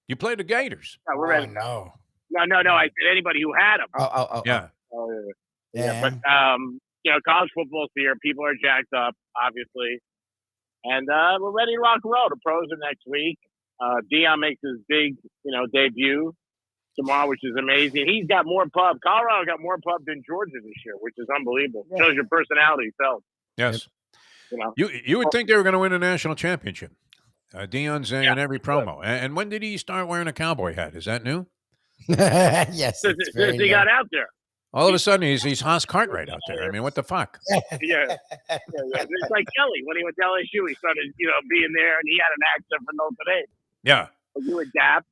Speaker 1: You played the Gators?
Speaker 8: No, we're ready.
Speaker 2: No.
Speaker 8: No. I said anybody who had them.
Speaker 1: Yeah.
Speaker 8: Yeah. But college football's here. People are jacked up, obviously. And we're ready to rock and roll. The pros are next week. Dion makes his big, debut tomorrow, which is amazing. He's got more pub. Colorado got more pub than Georgia this year, which is unbelievable. Yeah. Shows your personality, so.
Speaker 1: Yes. You would think they were going to win a national championship. Dion's in every promo. And when did he start wearing a cowboy hat? Is that new?
Speaker 2: Yes.
Speaker 8: Since he got out there.
Speaker 1: All of a sudden, he's Haas Cartwright out there. I mean, what the fuck?
Speaker 8: Yeah. It's like Kelly. When he went to LSU, he started, being there, and he had an accent for Notre Dame.
Speaker 1: Yeah.
Speaker 8: You adapt.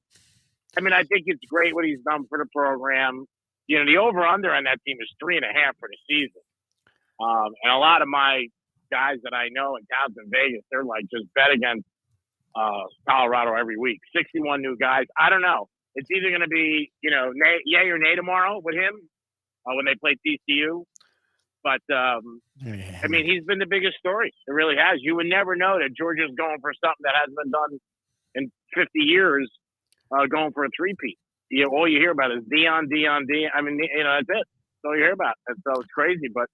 Speaker 8: I mean, I think it's great what he's done for the program. The over-under on that team is 3.5 for the season. And a lot of my guys that I know in towns in Vegas, they're like, just bet against Colorado every week. 61 new guys. I don't know. It's either going to be, yay or nay tomorrow with him when they play TCU. But I mean, he's been the biggest story. It really has. You would never know that Georgia's going for something that hasn't been done in 50 years, going for a three-peat. All you hear about is Dion. I mean, that's it. That's all you hear about. And so it's crazy. But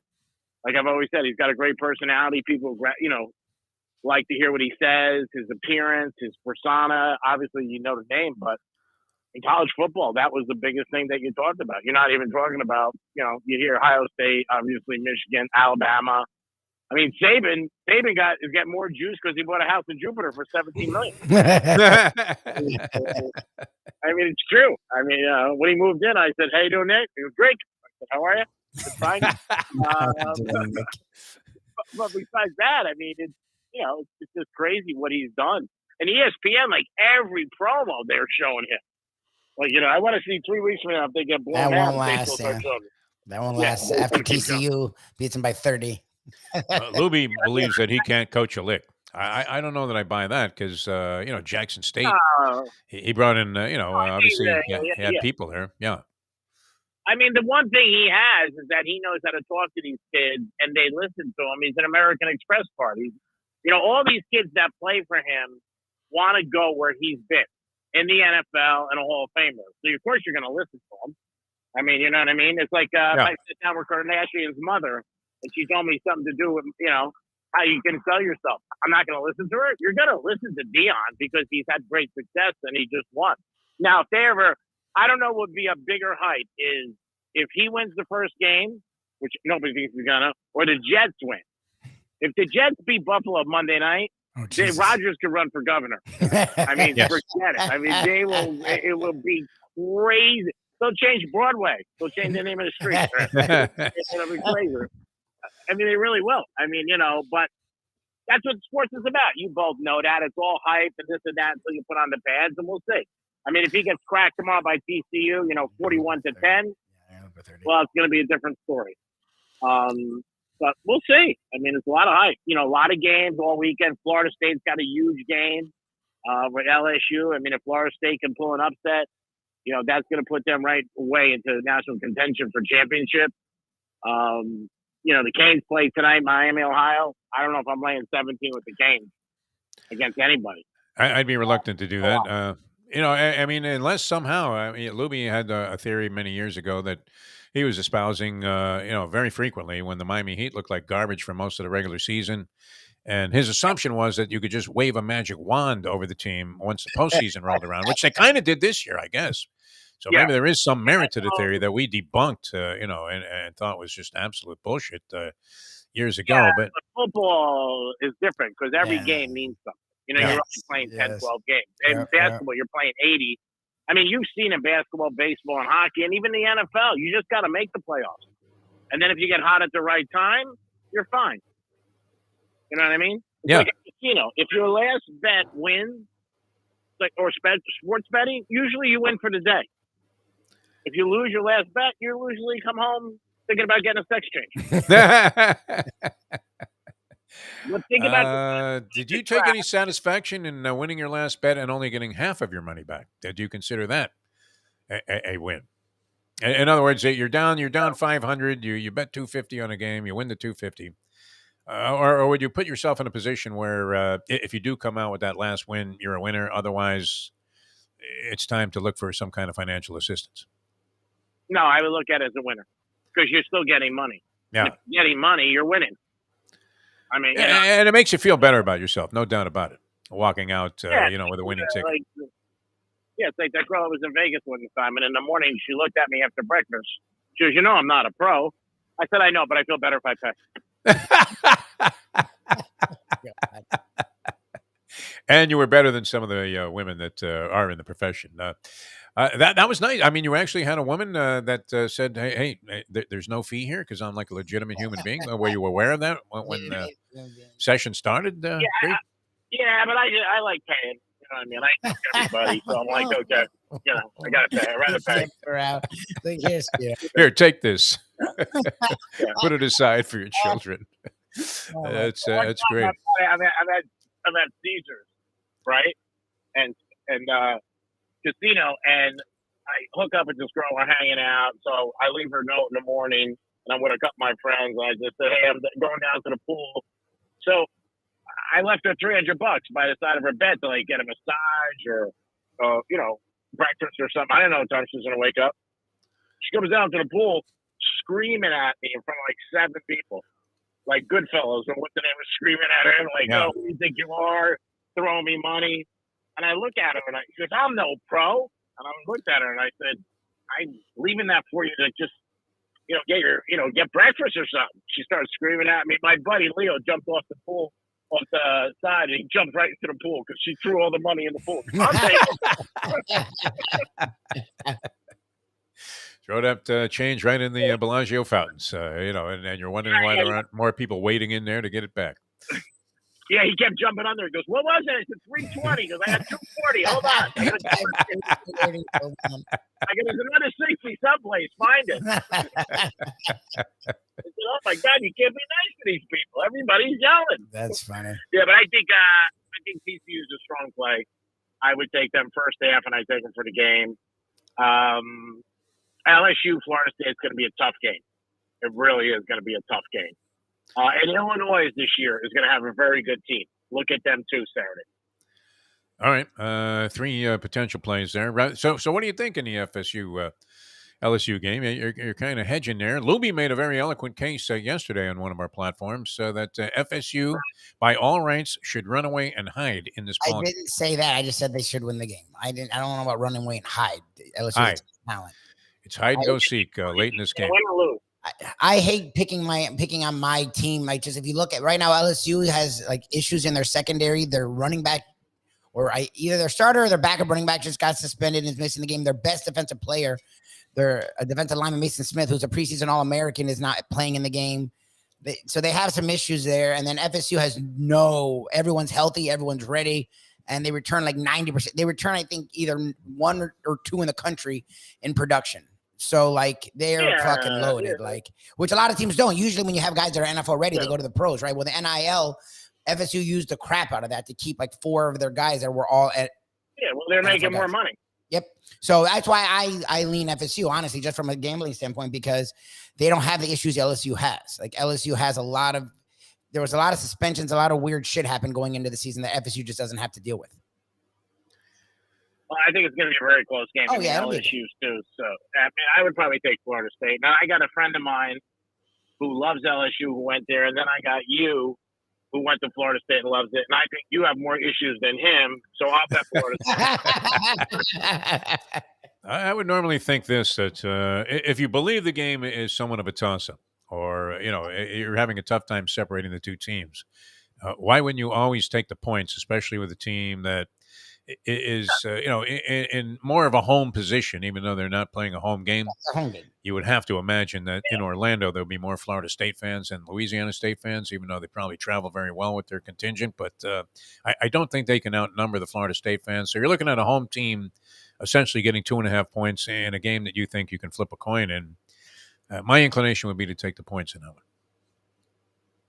Speaker 8: like I've always said, he's got a great personality. People, like to hear what he says, his appearance, his persona. Obviously, you know the name, but in college football, that was the biggest thing that you talked about. You're not even talking about, you hear Ohio State, obviously Michigan, Alabama. I mean, Saban is getting more juice because he bought a house in Jupiter for $17 million. I mean, it's true. I mean, when he moved in, I said, "How you doing, Nick?" He was great. I said, "How are you?" It's fine. But besides that, I mean, it's just crazy what he's done. And ESPN, like every promo they're showing him. Like, I want to see 3 weeks from now if they get blown out.
Speaker 2: That won't last. That won't last after TCU beats them by 30.
Speaker 1: Lubie believes that he can't coach a lick. I don't know that I buy that because Jackson State, he brought in obviously he had people there. Yeah.
Speaker 8: I mean, the one thing he has is that he knows how to talk to these kids and they listen to him. He's an American Express card. All these kids that play for him want to go where he's been in the NFL and a Hall of Famer. So, of course, you're going to listen to him. I mean, you know what I mean? It's like if I sit down with Kardashian's mother and she told me something to do with, how you can sell yourself. I'm not going to listen to her. You're going to listen to Dion because he's had great success and he just won. Now, if they ever, I don't know what would be a bigger hype is if he wins the first game, which nobody thinks he's going to, or the Jets win. If the Jets beat Buffalo Monday night, Rodgers could run for governor. I mean, forget it. I mean, it will be crazy. They'll change Broadway. They'll change the name of the street. It'll be crazy. I mean, they really will. I mean, but that's what sports is about. You both know that. It's all hype and this and that until you put on the pads, and we'll see. I mean, if he gets cracked tomorrow by TCU, 41-10, well, it's going to be a different story. But we'll see. I mean, it's a lot of hype. A lot of games all weekend. Florida State's got a huge game with LSU. I mean, if Florida State can pull an upset, that's going to put them right away into national contention for championship. The Canes play tonight, Miami, Ohio. I don't know if I'm laying 17 with the Canes against anybody.
Speaker 1: I'd be reluctant to do that. I mean, unless somehow, Lubie had a theory many years ago that he was espousing, very frequently when the Miami Heat looked like garbage for most of the regular season. And his assumption was that you could just wave a magic wand over the team once the postseason rolled around, which they kind of did this year, I guess. So maybe there is some merit to the theory that we debunked, and thought was just absolute bullshit years ago. But
Speaker 8: football is different because every game means something. You're only playing 10, 12 games. In basketball, you're playing 80. I mean, you've seen in basketball, baseball, and hockey, and even the NFL, you just got to make the playoffs. And then if you get hot at the right time, you're fine. You know what I mean? It's like a casino. If your last bet wins, or sports betting, usually you win for the day. If you lose your last bet, you usually come home thinking about getting a sex change. But think about
Speaker 1: did you take any satisfaction in winning your last bet and only getting half of your money back? Did you consider that a win? In other words, you're down 500. You bet $250 on a game. You win the $250. Or would you put yourself in a position where if you do come out with that last win, you're a winner? Otherwise, it's time to look for some kind of financial assistance.
Speaker 8: No, I would look at it as a winner because you're still getting money.
Speaker 1: Yeah.
Speaker 8: If you're getting money, you're winning. I mean,
Speaker 1: and it makes you feel better about yourself, no doubt about it. Walking out, with a winning ticket.
Speaker 8: It's like that girl that was in Vegas one time, and in the morning she looked at me after breakfast. She goes, "I'm not a pro." I said, "I know, but I feel better if I pay."
Speaker 1: And you were better than some of the women that are in the profession. That was nice. I mean, you actually had a woman that said, "Hey, there's no fee here because I'm like a legitimate human being." Were you aware of that when session started?
Speaker 8: Yeah, but I like paying. You know what I mean? I like everybody, so I'm like, okay, I gotta pay. I'd rather pay.
Speaker 1: Here, take this. Put it aside for your children. That's great.
Speaker 8: I'm at Caesars, right? And casino, and I hook up with this girl. We're hanging out, so I leave her a note in the morning. and I'm with a couple of my friends, and I just said, hey, I'm going down to the pool. So I left her $300 by the side of her bed to like get a massage or, breakfast or something. I don't know what time she's gonna wake up. She comes down to the pool, screaming at me in front of like 7 people, like Goodfellas, and what's the name was screaming at her, and like, oh, who do you think you are? Throwing me money. And I look at her and she goes, I'm no pro. And I looked at her and I said, I'm leaving that for you to just, get breakfast or something. She started screaming at me. My buddy Leo jumped off the pool, off the side, and he jumped right into the pool because she threw all the money in the pool.
Speaker 1: Throw that change right in the Bellagio fountains, and you're wondering why there aren't more people waiting in there to get it back.
Speaker 8: Yeah, he kept jumping under. He goes, what was it? I said, 320. He goes, I got 240. Hold on. I go, there's another 60 someplace. Find it. I said, oh, my God, you can't be nice to these people. Everybody's yelling.
Speaker 2: That's funny.
Speaker 8: Yeah, but I think TCU is a strong play. I would take them first half, and I take them for the game. LSU, Florida State is going to be a tough game. It really is going to be a tough game. And Illinois this year is going to have a very good team. Look at them too Saturday.
Speaker 1: All right, 3 potential plays there. So what do you think in the FSU LSU game? You're kind of hedging there. Lubie made a very eloquent case yesterday on one of our platforms that FSU, by all rights, should run away and hide in this ball.
Speaker 2: I didn't say that. I just said they should win the game. I don't know about running away and hide. LSU has talent.
Speaker 1: It's hide and go seek late in this game.
Speaker 8: Win or lose.
Speaker 2: I hate picking on my team. Like, just if you look at right now, LSU has like issues in their secondary. Their running back, either their starter or their backup running back just got suspended and is missing the game. Their best defensive player, their defensive lineman Mason Smith, who's a preseason All-American, is not playing in the game. So they have some issues there. And then FSU has everyone's healthy, everyone's ready, and they return like 90%. They return, I think, either 1 or 2 in the country in production. So, like, they're fucking loaded, which a lot of teams don't. Usually when you have guys that are NFL ready, they go to the pros, right? Well, the NIL, FSU used the crap out of that to keep, like, 4 of their guys that were all at.
Speaker 8: Yeah, well, they're making more money.
Speaker 2: Yep. So that's why I lean FSU, honestly, just from a gambling standpoint, because they don't have the issues LSU has. Like, LSU has there was a lot of suspensions, a lot of weird shit happened going into the season that FSU just doesn't have to deal with.
Speaker 8: Well, I think it's going to be a very close game.
Speaker 2: Oh, yeah.
Speaker 8: LSU too. So, I would probably take Florida State. Now, I got a friend of mine who loves LSU who went there, and then I got you who went to Florida State and loves it. And I think you have more issues than him, so I'll bet Florida State.
Speaker 1: I would normally think this, that if you believe the game is somewhat of a toss-up, or, you're having a tough time separating the two teams, why wouldn't you always take the points, especially with a team that is in more of a home position, even though they're not playing a home game? You would have to imagine that in Orlando there'll be more Florida State fans than Louisiana State fans, even though they probably travel very well with their contingent. But I don't think they can outnumber the Florida State fans. So you're looking at a home team essentially getting 2.5 points in a game that you think you can flip a coin in. My inclination would be to take the points in that one.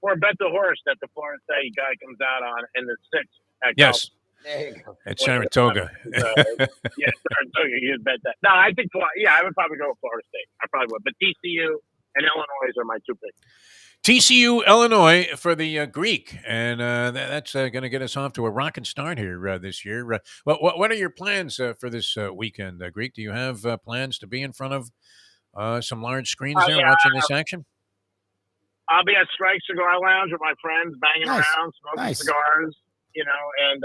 Speaker 8: Or bet the horse that the Florida State guy comes out on in the 6th.
Speaker 1: Yes.
Speaker 2: There you go.
Speaker 1: At Saratoga.
Speaker 8: Saratoga. You bet that. No, I think, I would probably go with Florida State. I probably would. But TCU and Illinois are my 2 picks.
Speaker 1: TCU, Illinois for the Greek. And that's going to get us off to a rocking start here this year. What are your plans for this weekend, Greek? Do you have plans to be in front of some large screens there watching this action?
Speaker 8: I'll be at Strike Cigar Lounge with my friends, banging around, smoking cigars, and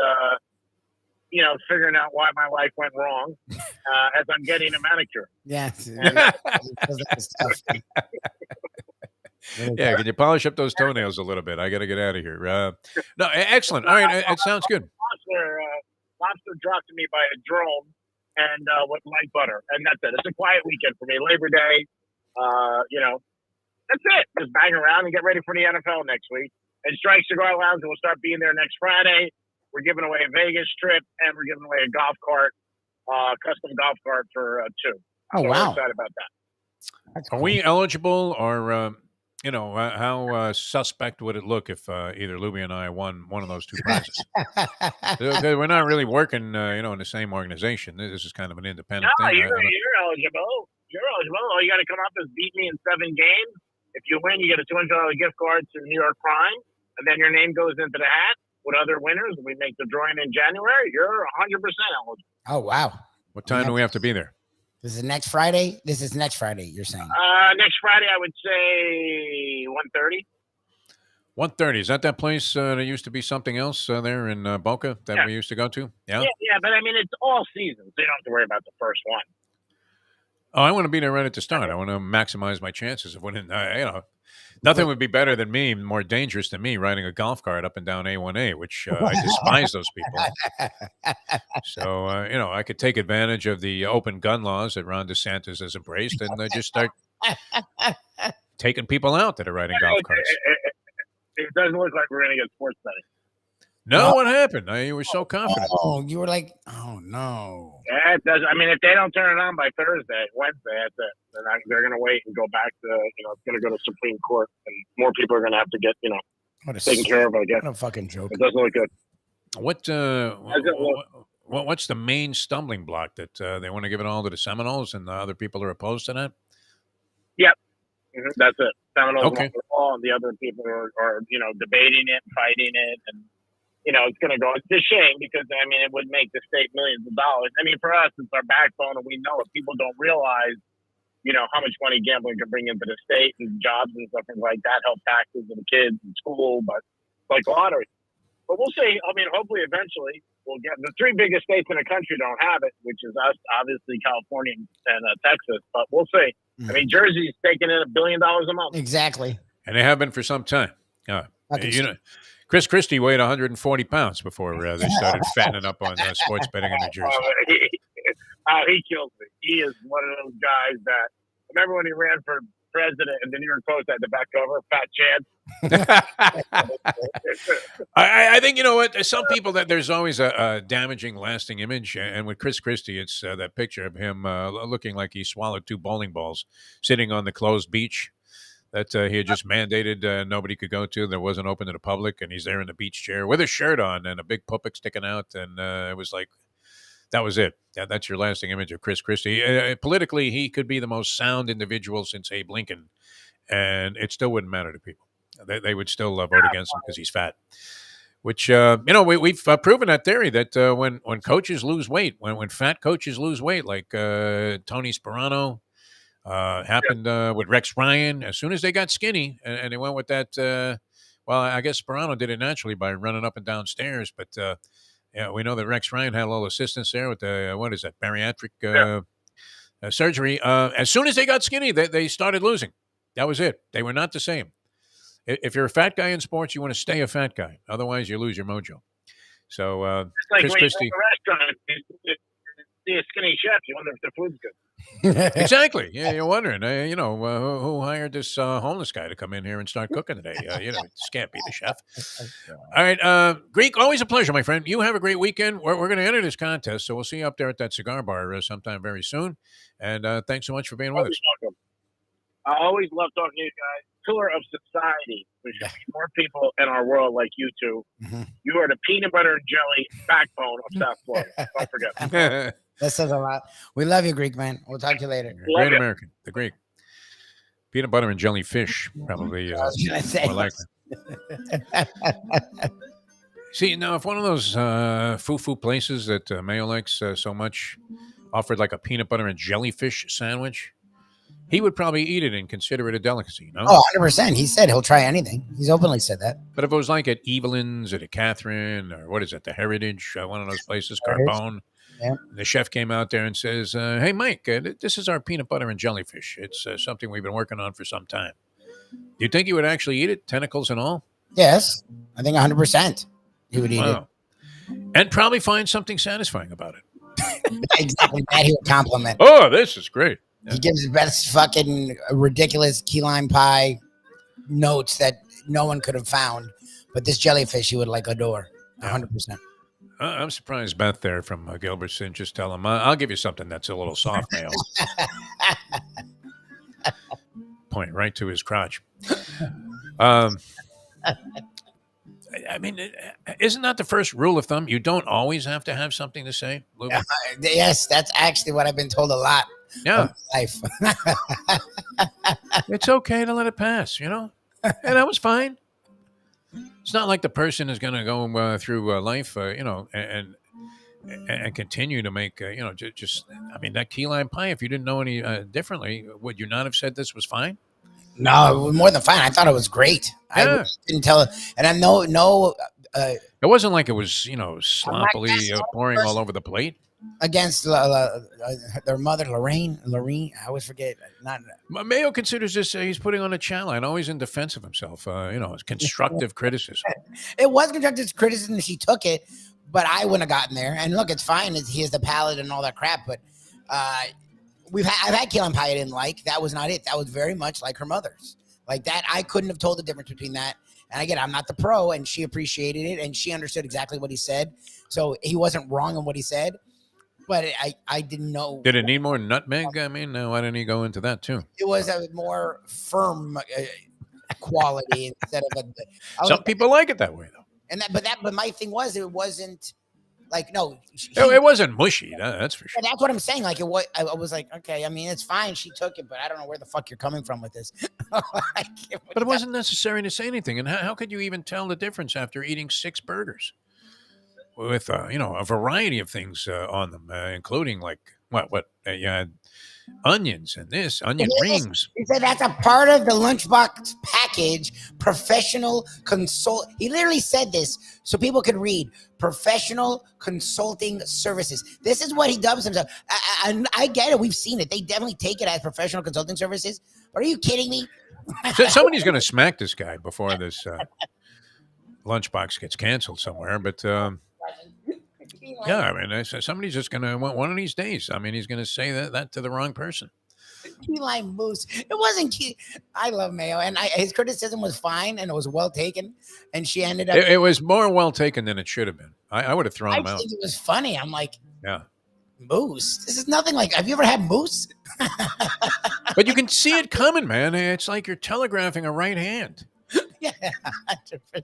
Speaker 8: figuring out why my life went wrong as I'm getting a manicure.
Speaker 2: Yeah.
Speaker 1: Yeah, can you polish up those toenails a little bit? I got to get out of here. No, excellent. All right, it sounds good.
Speaker 8: Lobster dropped to me by a drone and with light butter, and that's it. It's a quiet weekend for me. Labor Day, that's it. Just bang around and get ready for the NFL next week. And Strike Cigar Lounge will start being there next Friday. We're giving away a Vegas trip, and we're giving away a golf cart, custom golf cart for 2.
Speaker 2: Oh,
Speaker 8: so
Speaker 2: wow.
Speaker 8: We're excited about that.
Speaker 1: Are we eligible, or how suspect would it look if either Lubie and I won one of those 2 prizes? We're not really working, in the same organization. This is kind of an independent thing.
Speaker 8: You're eligible. You're eligible. All you got to come up is beat me in 7 games, If you win, you get a $200 gift card to New York Prime, and then your name goes into the hat with other winners. We make the drawing in January. You're 100% eligible.
Speaker 2: Oh, wow.
Speaker 1: What time do we have to be there?
Speaker 2: This is next Friday? This is next Friday, you're saying?
Speaker 8: Next Friday, I would say 1:30.
Speaker 1: 1:30. Is that place that used to be something else there in Boca that we used to go to? Yeah?
Speaker 8: Yeah, but I mean, it's all season, so you don't have to worry about the first one.
Speaker 1: Oh, I want to be there right at the start. I want to maximize my chances of winning. Nothing would be better than me, more dangerous than me, riding a golf cart up and down A1A, which I despise those people. So, I could take advantage of the open gun laws that Ron DeSantis has embraced and just start taking people out that are riding golf carts.
Speaker 8: It doesn't look like we're going to get sports betting.
Speaker 1: No, what happened? You were so confident.
Speaker 2: Oh, you were like, oh, no.
Speaker 8: Yeah, it does. I mean, if they don't turn it on by Wednesday, that's it. They're going to wait and go back to, it's going to go to Supreme Court, and more people are going to have to get, taken care of, I guess.
Speaker 2: What a fucking joke.
Speaker 8: It doesn't look good.
Speaker 1: What's the main stumbling block that they want to give it all to the Seminoles and the other people are opposed to that?
Speaker 8: Yep. Mm-hmm. That's it. Seminoles
Speaker 1: Okay.
Speaker 8: want the ball, and the other people are debating it and fighting it, and it's going to go. It's a shame because it would make the state millions of dollars. I mean, for us, it's our backbone, and we know it. People don't realize, how much money gambling can bring into the state and jobs and stuff like that, help taxes and kids and school, but like lottery. But we'll see. I mean, hopefully, eventually, we'll get the three biggest states in the country don't have it, which is us, obviously, California and Texas. But we'll see. I mean, Jersey's taking in $1 billion a month.
Speaker 2: Exactly.
Speaker 1: And they have been for some time. Chris Christie weighed 140 pounds before they started fattening up on sports betting in New Jersey.
Speaker 8: He kills me. He is one of those guys that, remember when he ran for president and the New York Post had the back cover, Fat Chance?
Speaker 1: I think, there's some people that there's always a damaging, lasting image. And with Chris Christie, it's that picture of him looking like he swallowed 2 bowling balls sitting on the closed beach that he had just mandated nobody could go to, that wasn't open to the public, and he's there in the beach chair with a shirt on and a big puppic sticking out, and it was like, that was it. That's your lasting image of Chris Christie. Politically, he could be the most sound individual since Abe Lincoln, and it still wouldn't matter to people. They would still vote against him because he's fat. Which, we've proven that theory that when coaches lose weight, when fat coaches lose weight, like Tony Sperano, happened with Rex Ryan. As soon as they got skinny and they went with that, I guess Sperano did it naturally by running up and down stairs. But we know that Rex Ryan had a little assistance there with the bariatric surgery. As soon as they got skinny, they started losing. That was it. They were not the same. If you're a fat guy in sports, you want to stay a fat guy. Otherwise, you lose your mojo. So
Speaker 8: it's like
Speaker 1: Chris
Speaker 8: when
Speaker 1: Christie.
Speaker 8: you go to a restaurant, you see a skinny chef, you wonder if the food's good.
Speaker 1: Exactly. Yeah, you're wondering, who hired this homeless guy to come in here and start cooking today? It can't be the chef. All right, Greek, always a pleasure, my friend. You have a great weekend. We're going to enter this contest, so we'll see you up there at that cigar bar sometime very soon. And thanks so much for being with us.
Speaker 8: Welcome. I always love talking to you guys. Pillar of society. There should be more people in our world like you two. Mm-hmm. You are the peanut butter and jelly backbone of South Florida. Don't forget.
Speaker 2: That says a lot. We love you, Greek man. We'll talk to you later.
Speaker 1: Great American, the Greek. Peanut butter and jelly fish, probably more likely. See, now, if one of those foo-foo places that Mayo likes so much offered like a peanut butter and jellyfish sandwich, he would probably eat it and consider it a delicacy, no?
Speaker 2: Oh, 100%. He said he'll try anything. He's openly said that.
Speaker 1: But if it was like at Evelyn's or the Catherine or what is it, the Heritage, one of those places, Carbone, the chef came out there and says, hey, Mike, this is our peanut butter and jellyfish. It's something we've been working on for some time. Do you think he would actually eat it, tentacles and all?
Speaker 2: Yes. I think 100% he would eat it.
Speaker 1: And probably find something satisfying about it.
Speaker 2: Exactly. That he would compliment.
Speaker 1: Oh, this is great. Yeah.
Speaker 2: He gives the best fucking ridiculous key lime pie notes that no one could have found. But this jellyfish he would adore. 100%.
Speaker 1: I'm surprised Beth there from Gilbertson. Just tell him, I'll give you something that's a little soft, Mayo. Point right to his crotch. I mean, isn't that the first rule of thumb? You don't always have to have something to say, Lubie?
Speaker 2: Yes, that's actually what I've been told a lot.
Speaker 1: Yeah.
Speaker 2: Life.
Speaker 1: It's okay to let it pass, you know? And that was fine. It's not like the person is going to go through life, and continue to make, just, I mean, that key lime pie, if you didn't know any differently, would you not have said this was fine?
Speaker 2: No, it was more than fine. I thought it was great. I
Speaker 1: Yeah.
Speaker 2: didn't tell, and I know no.
Speaker 1: It wasn't like it was, sloppily
Speaker 2: guessing
Speaker 1: pouring all over the plate.
Speaker 2: Against their mother, Lorraine. I always forget. Not
Speaker 1: Mayo considers this, he's putting on a challenge, always in defense of himself, it's constructive criticism.
Speaker 2: it was constructive criticism. She took it, but I wouldn't have gotten there. And look, it's fine. He has the palate and all that crap. But I've had key lime pie I didn't like. That was not it. That was very much like her mother's. Like that, I couldn't have told the difference between that. And again, I'm not the pro, and she appreciated it, and she understood exactly what he said. So he wasn't wrong in what he said. But I didn't know.
Speaker 1: Did it need more nutmeg? I mean, why didn't he go into that too?
Speaker 2: It was a more firm quality instead of
Speaker 1: Some people like it that way, though.
Speaker 2: But my thing was, it wasn't like, no.
Speaker 1: It wasn't mushy. That's for sure.
Speaker 2: That's what I'm saying. Like, I was like, okay, I mean, it's fine. She took it, but I don't know where the fuck you're coming from with this.
Speaker 1: But it wasn't necessary to say anything. And how could you even tell the difference after eating 6 burgers? With a variety of things on them, including like you had onions and onion rings.
Speaker 2: He said that's a part of the lunchbox package. Professional consult. He literally said this so people could read. Professional consulting services. This is what he dubs himself. I get it. We've seen it. They definitely take it as professional consulting services. But are you kidding me?
Speaker 1: So somebody's going to smack this guy before this lunchbox gets canceled somewhere, but. Yeah, I mean, somebody's just going to, one of these days, I mean, he's going to say that to the wrong person.
Speaker 2: Key lime mousse. It wasn't key. I love Mayo, and his criticism was fine, and it was well taken. And she ended up.
Speaker 1: It was more well taken than it should have been. I would have thrown him out.
Speaker 2: I think it was funny. I'm like,
Speaker 1: yeah,
Speaker 2: mousse. This is nothing like. Have you ever had mousse?
Speaker 1: But you can see it coming, man. It's like you're telegraphing a right hand.
Speaker 2: Yeah, 100%.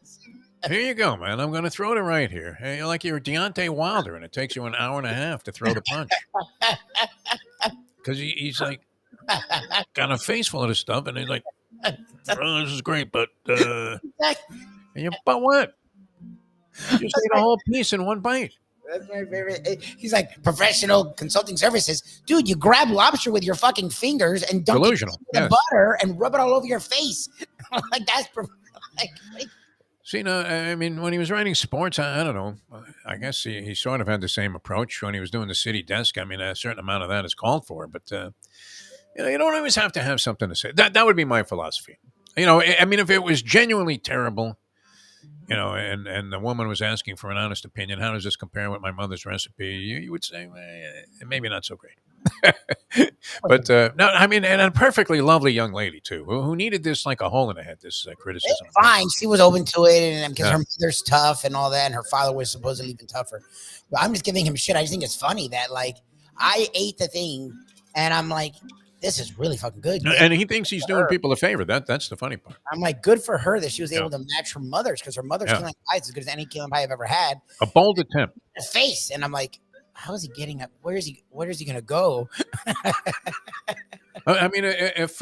Speaker 1: Here you go, man. I'm going to throw it right here. Hey, you're like you're Deontay Wilder, and it takes you an hour and a half to throw the punch. Because he's like got a face full of this stuff, and he's like, "Oh, this is great, but but what? You just ate a whole piece in one bite."
Speaker 2: That's my favorite. He's like, professional consulting services, dude. You grab lobster with your fucking fingers and dunk it in the butter and rub it all over your face. Like that's like.
Speaker 1: See, no, I mean, when he was writing sports, I don't know. I guess he sort of had the same approach when he was doing the city desk. I mean, a certain amount of that is called for, but you don't always have to have something to say. That would be my philosophy. I mean, if it was genuinely terrible, and the woman was asking for an honest opinion, how does this compare with my mother's recipe? You would say, maybe not so great. But no, I mean, and a perfectly lovely young lady too, who needed this like a hole in the head. This criticism.
Speaker 2: It's fine, she was open to it, and because her mother's tough and all that, and her father was supposedly even tougher. But I'm just giving him shit. I just think it's funny that like I ate the thing, and I'm like, this is really fucking good.
Speaker 1: And he thinks he's doing people a favor. That's the funny part.
Speaker 2: I'm like, good for her that she was able to match her mother's, because her mother's key lime pie is as good as any key lime pie I've ever had.
Speaker 1: A bold attempt.
Speaker 2: His face, and I'm like, how is he getting up? Where is he going to go?
Speaker 1: I mean, if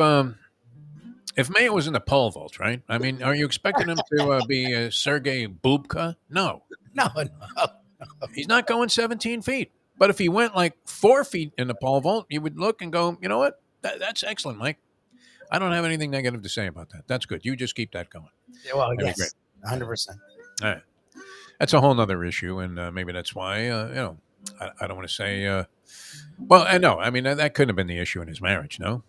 Speaker 1: Mayo was in the pole vault, right? I mean, are you expecting him to be Sergei Bubka? No. He's not going 17 feet. But if he went like 4 feet in the pole vault, you would look and go, you know what? That's excellent, Mike. I don't have anything negative to say about that. That's good. You just keep that going.
Speaker 2: Yeah, well, yes, great. 100%.
Speaker 1: All right. That's a whole nother issue, and maybe that's why, I don't want to say, no. I mean, that couldn't have been the issue in his marriage, no?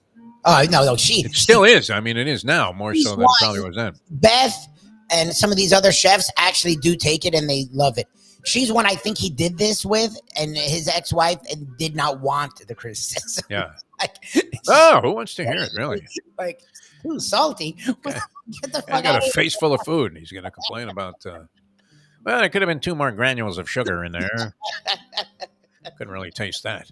Speaker 2: No,
Speaker 1: it still is. I mean, it is now more so than it probably was then.
Speaker 2: Beth and some of these other chefs actually do take it, and they love it. She's one I think he did this with, and his ex-wife, and did not want the criticism.
Speaker 1: Yeah. Who wants to hear it, really?
Speaker 2: Like, ooh, salty.
Speaker 1: Okay.
Speaker 2: Get the fuck
Speaker 1: I got a face full of food, and he's going to complain about... well, there could have been 2 more granules of sugar in there. Couldn't really taste that.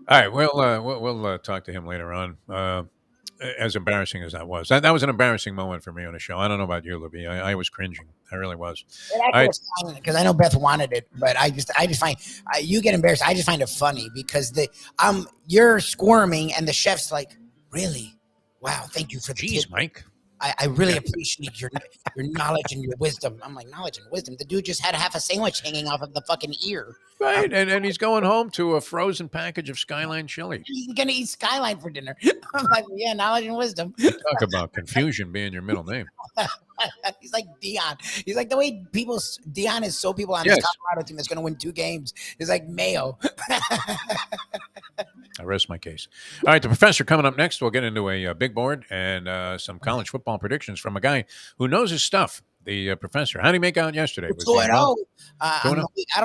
Speaker 1: All right, we'll talk to him later on. As embarrassing as that was, that was an embarrassing moment for me on the show. I don't know about you, Lubie. I was cringing. I really was.
Speaker 2: Because I know Beth wanted it, but I just find you get embarrassed. I just find it funny because you're squirming and the chef's like, really? Wow, thank you for the
Speaker 1: Jeez,
Speaker 2: tip.
Speaker 1: Mike.
Speaker 2: I really appreciate your knowledge and your wisdom. I'm like, knowledge and wisdom. The dude just had half a sandwich hanging off of the fucking ear.
Speaker 1: Right, and he's going home to a frozen package of Skyline chili.
Speaker 2: He's gonna eat Skyline for dinner. I'm like, yeah, knowledge and wisdom.
Speaker 1: Talk about confusion being your middle name.
Speaker 2: He's like Dion. He's like the way Dion is so people on
Speaker 1: Yes.
Speaker 2: this Colorado team that's going to win 2 games. He's like Mayo.
Speaker 1: I rest my case. All right, the professor coming up next. We'll get into a big board and some college football predictions from a guy who knows his stuff. The professor. How did he make out yesterday? Was he
Speaker 2: 2-0.
Speaker 1: well?
Speaker 2: I don't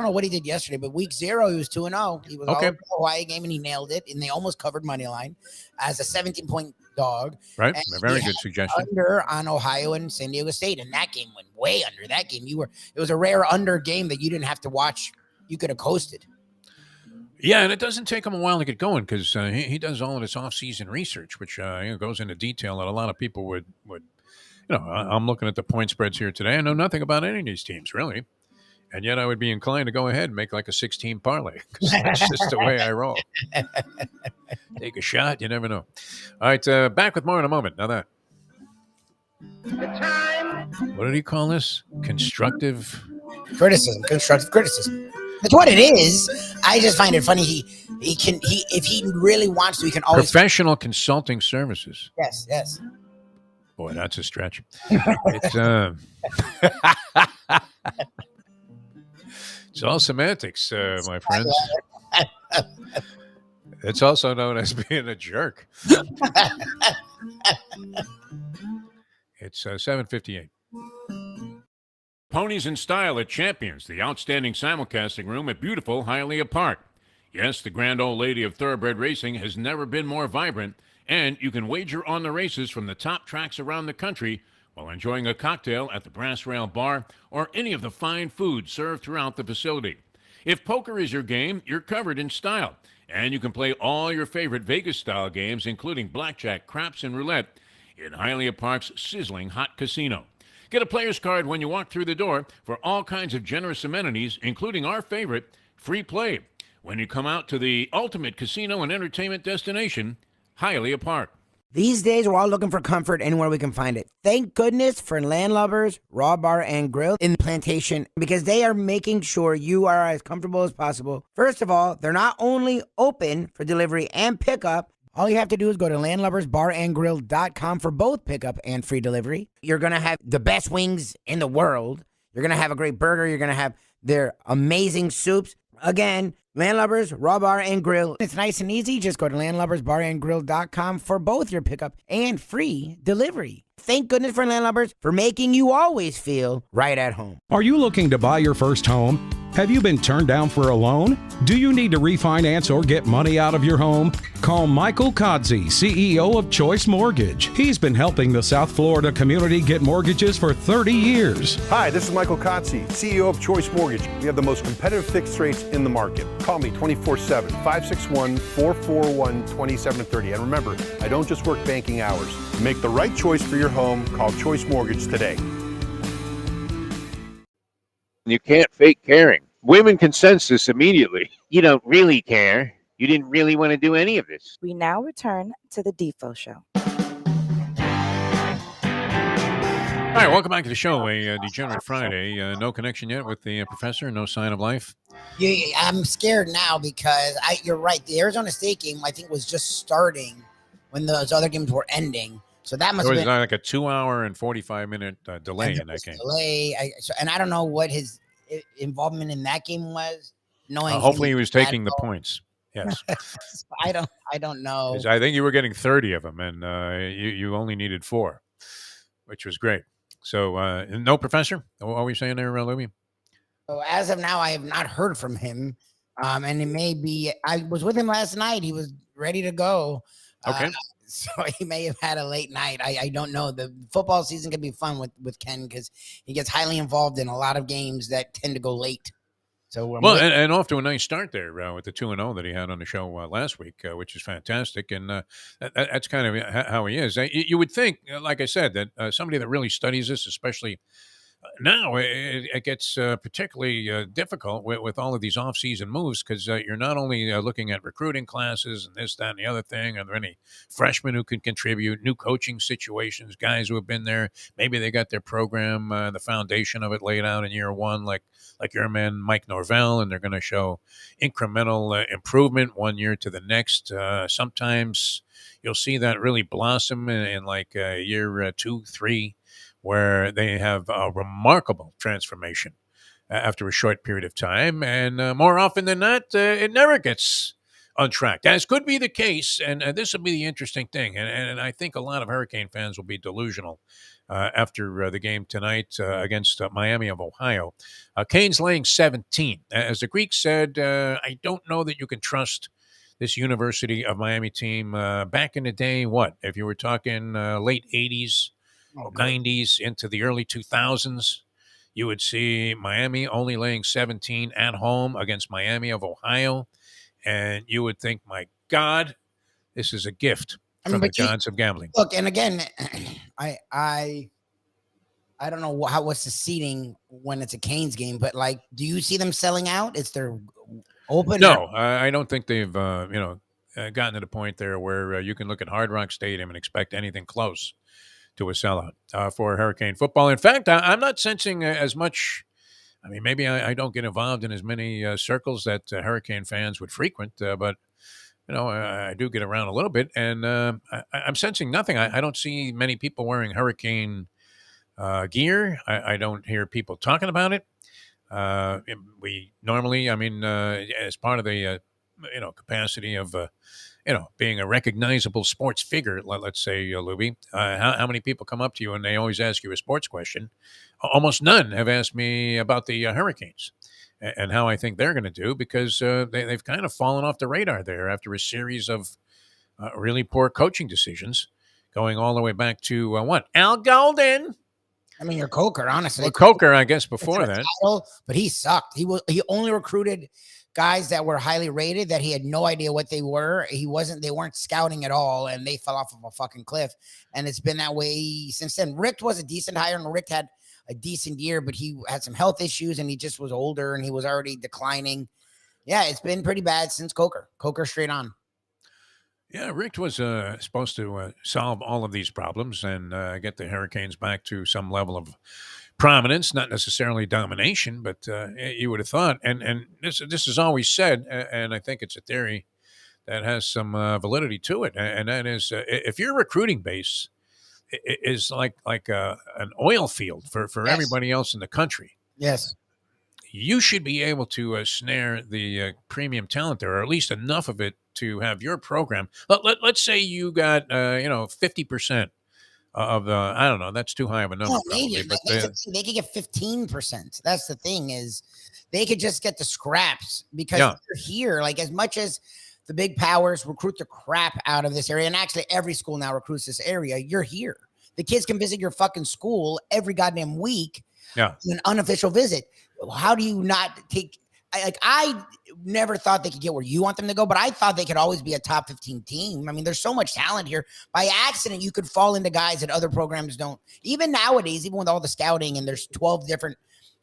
Speaker 2: know what he did yesterday, but week 0 he was 2-0. He was all
Speaker 1: Okay.
Speaker 2: over the Hawaii game and he nailed it, and they almost covered money line as a 17-point dog.
Speaker 1: Right,
Speaker 2: And
Speaker 1: a very
Speaker 2: he
Speaker 1: good
Speaker 2: had
Speaker 1: suggestion.
Speaker 2: Under on Ohio and San Diego State, and that game went way under. That game it was a rare under game that you didn't have to watch. You could have coasted.
Speaker 1: Yeah, and it doesn't take him a while to get going because he does all of this off-season research, which goes into detail that a lot of people would. I'm looking at the point spreads here today. I know nothing about any of these teams really, and yet I would be inclined to go ahead and make like a 16 parlay because that's just the way I roll. Take a shot, you never know. All right, back with more in a moment. Now that. What did he call this? Constructive
Speaker 2: Criticism. That's what it is. I just find it funny. He if he really wants to, he can always.
Speaker 1: Professional consulting services.
Speaker 2: Yes.
Speaker 1: Boy, that's a stretch. It's it's all semantics, my friends. It's also known as being a jerk. It's 7:58. Ponies in Style at Champions, the outstanding simulcasting room at beautiful Hialeah Park. Yes, the grand old lady of thoroughbred racing has never been more vibrant, and you can wager on the races from the top tracks around the country while enjoying a cocktail at the Brass Rail Bar or any of the fine food served throughout the facility. If poker is your game, you're covered in Style, and you can play all your favorite Vegas-style games, including blackjack, craps, and roulette, in Hialeah Park's sizzling hot casino. Get a player's card when you walk through the door for all kinds of generous amenities, including our favorite, free play, when you come out to the ultimate casino and entertainment destination, Hialeah Park.
Speaker 2: These days, we're all looking for comfort anywhere we can find it. Thank goodness for Landlubbers Raw Bar and Grill in Plantation, because they are making sure you are as comfortable as possible. First of all, they're not only open for delivery and pickup. All you have to do is go to landlubbersbarandgrill.com for both pickup and free delivery. You're going to have the best wings in the world. You're going to have a great burger. You're going to have their amazing soups. Again, Landlubbers, Raw Bar and Grill. It's nice and easy. Just go to landlubbersbarandgrill.com for both your pickup and free delivery. Thank goodness for Landlubbers for making you always feel right at home.
Speaker 9: Are you looking to buy your first home? Have you been turned down for a loan? Do you need to refinance or get money out of your home? Call Michael Kodsey, CEO of Choice Mortgage. He's been helping the South Florida community get mortgages for 30 years.
Speaker 10: Hi, this is Michael Kodsey, CEO of Choice Mortgage. We have the most competitive fixed rates in the market. Call me 24/7, 561-441-2730. And remember, I don't just work banking hours. To make the right choice for your home, call Choice Mortgage today.
Speaker 11: You can't fake caring. Women can sense this immediately. You don't really care. You didn't really want to do any of this.
Speaker 3: We now return to the Defo Show.
Speaker 1: All right, welcome back to the show. A Degenerate Friday. No connection yet with the professor. No sign of life.
Speaker 2: Yeah, I'm scared now because you're right. The Arizona State game, I think, was just starting when those other games were ending. So that must
Speaker 1: There
Speaker 2: have
Speaker 1: was
Speaker 2: been
Speaker 1: like a 2-hour and 45-minute delay in that game.
Speaker 2: And I don't know what his involvement in that game was. Knowing
Speaker 1: hopefully he was taking the points. Yes.
Speaker 2: I don't know.
Speaker 1: I think you were getting 30 of them, and you only needed 4, which was great. So no professor. What are we saying there, Lubie?
Speaker 2: So as of now, I have not heard from him. And it may be. I was with him last night. He was ready to go.
Speaker 1: Okay.
Speaker 2: So he may have had a late night. I don't know. The football season can be fun with Ken because he gets highly involved in a lot of games that tend to go late. So
Speaker 1: and off to a nice start there with the 2-0 that he had on the show last week, which is fantastic. And that's kind of how he is. You would think, like I said, that somebody that really studies this, especially Now it gets particularly difficult with all of these off-season moves because you're not only looking at recruiting classes and this, that, and the other thing. Are there any freshmen who can contribute? New coaching situations, guys who have been there. Maybe they got their program, the foundation of it laid out in year one, like your man Mike Norvell, and they're going to show incremental improvement one year to the next. Sometimes you'll see that really blossom in like year 2, 3 where they have a remarkable transformation after a short period of time. And more often than not, it never gets untracked. As could be the case, and this will be the interesting thing. And I think a lot of Hurricane fans will be delusional after the game tonight against Miami of Ohio. Canes laying 17. As the Greek said, I don't know that you can trust this University of Miami team. Back in the day, what? If you were talking late 80s, 90s into the early 2000s, you would see Miami only laying 17 at home against Miami of Ohio. And you would think, my God, this is a gift from the gods of gambling.
Speaker 2: Look, and again, I don't know what's the seating when it's a Canes game, but like, do you see them selling out? Is there open?
Speaker 1: No, I don't think they've, gotten to the point there where you can look at Hard Rock Stadium and expect anything close to a sellout for Hurricane football. In fact, I'm not sensing as much. I mean, maybe I don't get involved in as many circles that Hurricane fans would frequent, but I do get around a little bit, and I'm sensing nothing. I don't see many people wearing Hurricane gear. I don't hear people talking about it. We normally, as part of the capacity of being a recognizable sports figure, let's say, Lubie, how many people come up to you and they always ask you a sports question? Almost none have asked me about the Hurricanes and how I think they're going to do, because they've kind of fallen off the radar there after a series of really poor coaching decisions going all the way back to what? Al Golden.
Speaker 2: I mean, your Coker, honestly.
Speaker 1: Well, Coker, I guess, before that.
Speaker 2: But he sucked. He only recruited guys that were highly rated that he had no idea what they were. They weren't scouting at all, and they fell off of a fucking cliff. And it's been that way since then. Rick was a decent hire, and Rick had a decent year, but he had some health issues, and he just was older, and he was already declining. Yeah, it's been pretty bad since Coker. Coker straight on.
Speaker 1: Yeah, Rick was supposed to solve all of these problems and get the Hurricanes back to some level of prominence, not necessarily domination, but you would have thought. And this is always said, and I think it's a theory that has some validity to it, and that is, if your recruiting base is like an oil field for
Speaker 2: Yes.
Speaker 1: everybody else in the country,
Speaker 2: yes,
Speaker 1: you should be able to snare the premium talent there, or at least enough of it to have your program. Let's say you got 50% of the. I don't know. That's too high of a number.
Speaker 2: Maybe,
Speaker 1: but
Speaker 2: they could get 15%. That's the thing, is they could just get the scraps, because you're here. Like, as much as the big powers recruit the crap out of this area, and actually every school now recruits this area, you're here. The kids can visit your fucking school every goddamn week.
Speaker 1: Yeah,
Speaker 2: an unofficial visit. How do you not take? I never thought they could get where you want them to go, but I thought they could always be a top 15 team. I mean, there's so much talent here. By accident, you could fall into guys that other programs don't. Even nowadays, even with all the scouting, and there's 12 different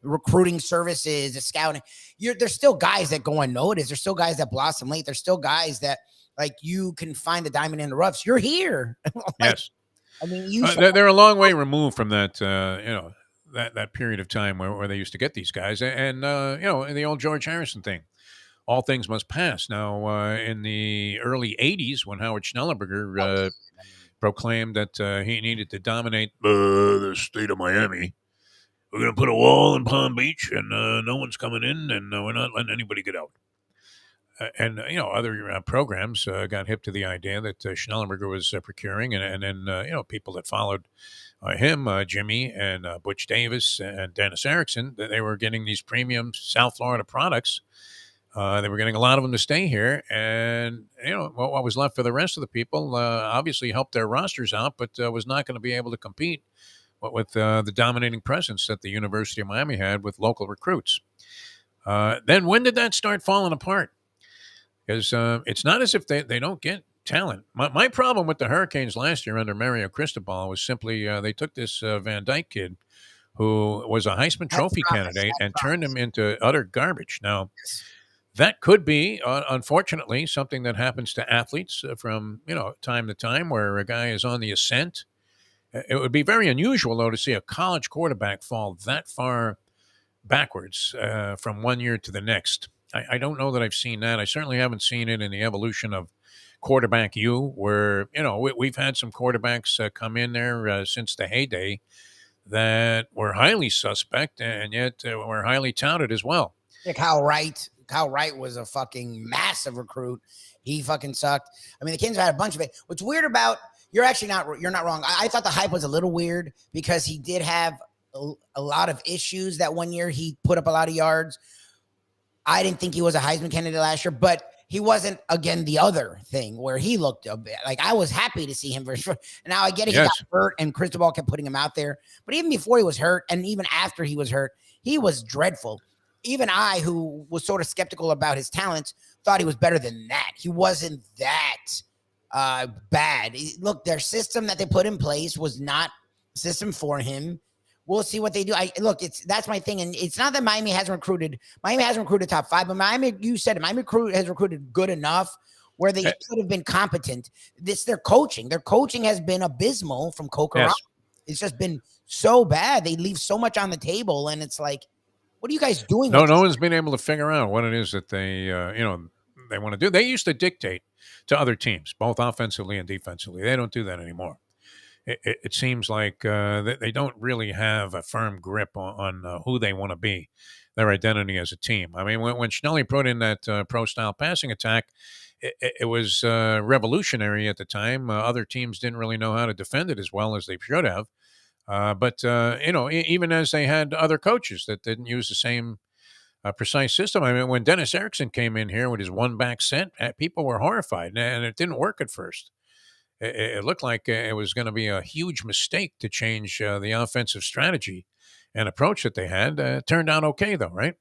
Speaker 2: recruiting services, the scouting, there's still guys that go unnoticed. There's still guys that blossom late. There's still guys that, like, you can find the diamond in the roughs. You're here.
Speaker 1: Yes.
Speaker 2: I mean,
Speaker 1: they're a long way removed from that, that period of time where they used to get these guys. And the old George Harrison thing, all things must pass. Now, in the early 80s, when Howard Schnellenberger proclaimed that he needed to dominate the state of Miami, we're going to put a wall in Palm Beach, and no one's coming in, and we're not letting anybody get out. And other programs got hip to the idea that Schnellenberger was procuring, and then people that followed him, Jimmy and Butch Davis and Dennis Erickson, they were getting these premium South Florida products. They were getting a lot of them to stay here, and what was left for the rest of the people obviously helped their rosters out, but was not going to be able to compete with the dominating presence that the University of Miami had with local recruits. Then when did that start falling apart? Because it's not as if they don't get talent. My problem with the Hurricanes last year under Mario Cristobal was simply they took this Van Dyke kid who was a Heisman Trophy candidate and turned him into utter garbage. Now,
Speaker 2: Yes.
Speaker 1: that could be, unfortunately, something that happens to athletes from time to time, where a guy is on the ascent. It would be very unusual, though, to see a college quarterback fall that far backwards from one year to the next. I don't know that I've seen that. I certainly haven't seen it in the evolution of quarterback U, where we've had some quarterbacks come in there since the heyday that were highly suspect and yet were highly touted as well.
Speaker 2: Yeah, Kyle Wright. Kyle Wright was a fucking massive recruit. He fucking sucked. I mean, the Kings had a bunch of it. What's weird about you're not wrong. I thought the hype was a little weird because he did have a lot of issues that one year. He put up a lot of yards. I didn't think he was a Heisman candidate last year, but he wasn't, again, the other thing where he looked a bit like I was happy to see him for sure. Now I get it. He got hurt and Cristobal kept putting him out there. But even before he was hurt and even after he was hurt, he was dreadful. Even I, who was sort of skeptical about his talents, thought he was better than that. He wasn't that bad. Look, their system that they put in place was not a system for him. We'll see what they do. That's my thing. And it's not that Miami hasn't recruited. Miami hasn't recruited top 5, but Miami, you said it, Miami has recruited good enough where they could have been competent. Their coaching. Their coaching has been abysmal from Coker.
Speaker 1: Yes.
Speaker 2: It's just been so bad. They leave so much on the table, and it's like, what are you guys doing?
Speaker 1: No one's been able to figure out what it is that they, they want to do. They used to dictate to other teams, both offensively and defensively. They don't do that anymore. It seems like they don't really have a firm grip on who they want to be, their identity as a team. I mean, when Schnelly put in that pro-style passing attack, it was revolutionary at the time. Other teams didn't really know how to defend it as well as they should have. But even as they had other coaches that didn't use the same precise system. I mean, when Dennis Erickson came in here with his one-back set, people were horrified, and it didn't work at first. It looked like it was going to be a huge mistake to change the offensive strategy and approach that they had. It turned out okay, though, right?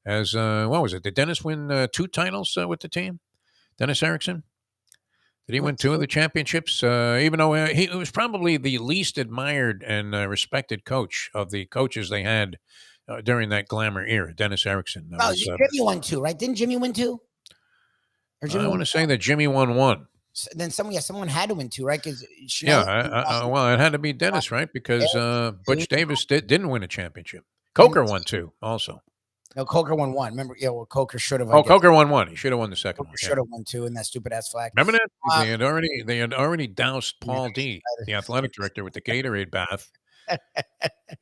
Speaker 1: As what was it? Did Dennis win 2 titles with the team? Dennis Erickson? Did he win 2 of the championships? Even though he was probably the least admired and respected coach of the coaches they had during that glamour era, Dennis Erickson.
Speaker 2: Jimmy won 2, right? Didn't Jimmy win 2?
Speaker 1: I want to say that Jimmy won 1.
Speaker 2: Then someone had to win 2, right? Because
Speaker 1: well, it had to be Dennis, right? Because Butch Davis didn't win a championship. Coker won 2 also.
Speaker 2: No, Coker won 1. Remember, Coker should have.
Speaker 1: Coker won 1. He should have won the second one.
Speaker 2: Should have won 2 in that stupid ass flag.
Speaker 1: Remember that? They had already doused Paul D, the athletic director, with the Gatorade bath.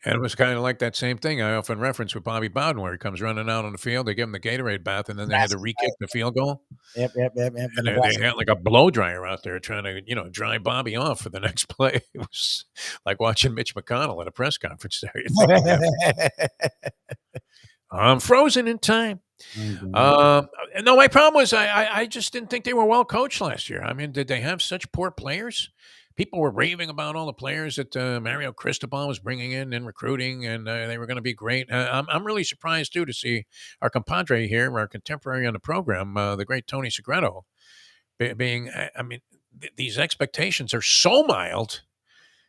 Speaker 1: And it was kind of like that same thing I often reference with Bobby Bowden, where he comes running out on the field. They give him the Gatorade bath, and then they had to re-kick the field goal.
Speaker 2: Yep.
Speaker 1: And they had like a blow dryer out there trying to, dry Bobby off for the next play. It was like watching Mitch McConnell at a press conference there. I'm frozen in time. Mm-hmm. No, my problem was I just didn't think they were well coached last year. I mean, did they have such poor players? People were raving about all the players that Mario Cristobal was bringing in recruiting, and they were going to be great. I'm really surprised, too, to see our compadre here, our contemporary on the program, the great Tony Segreto, being, these expectations are so mild.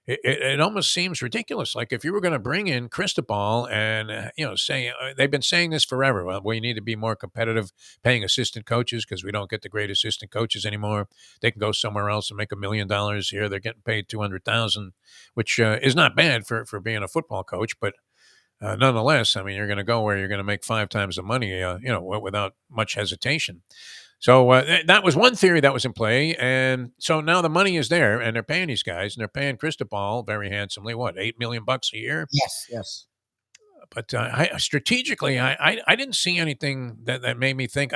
Speaker 1: It almost seems ridiculous. Like if you were going to bring in Cristobal and, say, they've been saying this forever. Well, we need to be more competitive paying assistant coaches because we don't get the great assistant coaches anymore. They can go somewhere else and make $1 million here. They're getting paid $200,000, which is not bad for being a football coach. But nonetheless, I mean, you're going to go where you're going to make 5 times the money, without much hesitation. So that was one theory that was in play. And so now the money is there and they're paying these guys and they're paying Cristobal very handsomely, $8 million a year?
Speaker 2: Yes.
Speaker 1: But strategically, I didn't see anything that made me think,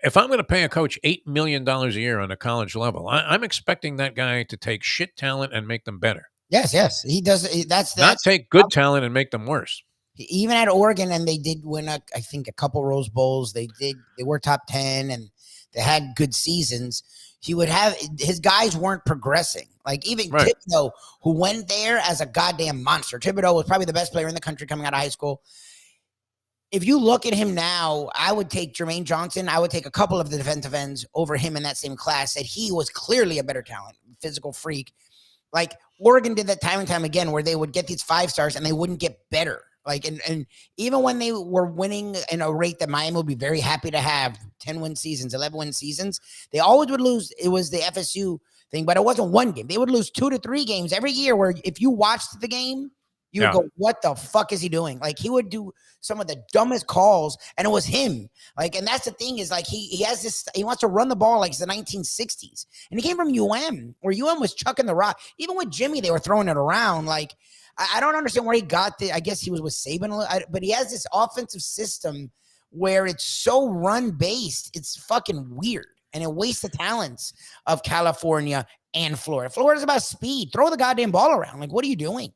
Speaker 1: if I'm going to pay a coach $8 million a year on a college level, I'm expecting that guy to take shit talent and make them better.
Speaker 2: Yes. He does. That's
Speaker 1: not take good talent and make them worse.
Speaker 2: Even at Oregon, and they did win, I think, a couple Rose Bowls. They were top 10, and they had good seasons. He would have his guys weren't progressing. Like even Thibodeau, who went there as a goddamn monster. Thibodeau was probably the best player in the country coming out of high school. If you look at him now, I would take Jermaine Johnson. I would take a couple of the defensive ends over him in that same class. That he was clearly a better talent, physical freak. Like Oregon did that time and time again, where they would get these 5 stars and they wouldn't get better. Like, and even when they were winning in a rate that Miami would be very happy to have, 10-win seasons, 11-win seasons, they always would lose. It was the FSU thing, but it wasn't one game. They would lose 2 to 3 games every year, where if you watched the game, you would go, what the fuck is he doing? Like, he would do some of the dumbest calls, and it was him. Like, and that's the thing is, like, he has this, he wants to run the ball like it's the 1960s. And he came from UM, where UM was chucking the rock. Even with Jimmy, they were throwing it around. Like, I don't understand where he got the, I guess he was with Saban, but he has this offensive system where it's so run-based. It's fucking weird. And it wastes the talents of California and Florida. Florida's about speed. Throw the goddamn ball around. Like, what are you doing?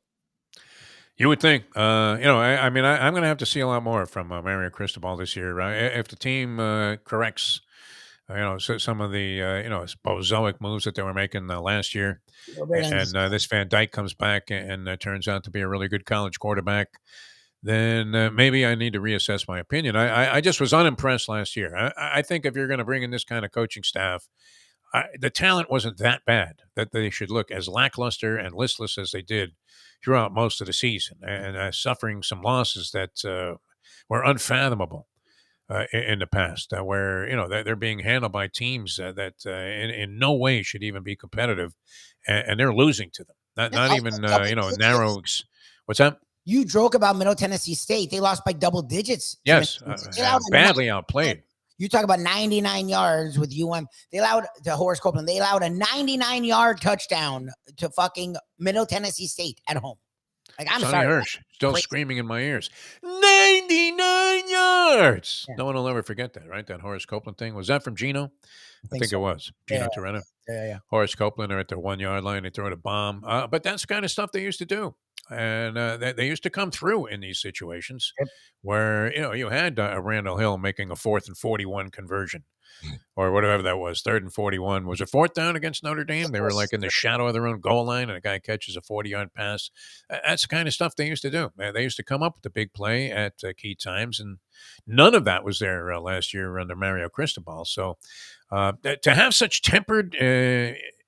Speaker 1: You would think, I mean, I'm going to have to see a lot more from Mario Cristobal this year. If the team corrects, some of the, bozoic moves that they were making last year, and this Van Dyke comes back and turns out to be a really good college quarterback, then maybe I need to reassess my opinion. I just was unimpressed last year. I think if you're going to bring in this kind of coaching staff, the talent wasn't that bad that they should look as lackluster and listless as they did throughout most of the season, and suffering some losses that were unfathomable in the past, where they're being handled by teams that in no way should even be competitive, and they're losing to them. Not even narrow. What's that?
Speaker 2: You joke about Middle Tennessee State. They lost by double digits.
Speaker 1: Yes, badly outplayed.
Speaker 2: You talk about 99 yards with UM. They allowed to Horace Copeland. They allowed a 99-yard touchdown to fucking Middle Tennessee State at home. Like, I'm
Speaker 1: Sonny
Speaker 2: sorry.
Speaker 1: Hirsch still screaming in my ears. 99 yards. Yeah. No one will ever forget that, right? That Horace Copeland thing. Was that from Gino? I think so. It was. Gino Torretta.
Speaker 2: Yeah.
Speaker 1: Horace Copeland are at their 1 yard line. They throw a bomb. But that's the kind of stuff they used to do. And they used to come through in these situations where, you had Randall Hill making a 4th and 41 conversion or whatever that was, 3rd and 41. Was it 4th down against Notre Dame? They were like in the shadow of their own goal line and a guy catches a 40-yard pass. That's the kind of stuff they used to do. They used to come up with the big play at key times, and none of that was there last year under Mario Cristobal. So to have such tempered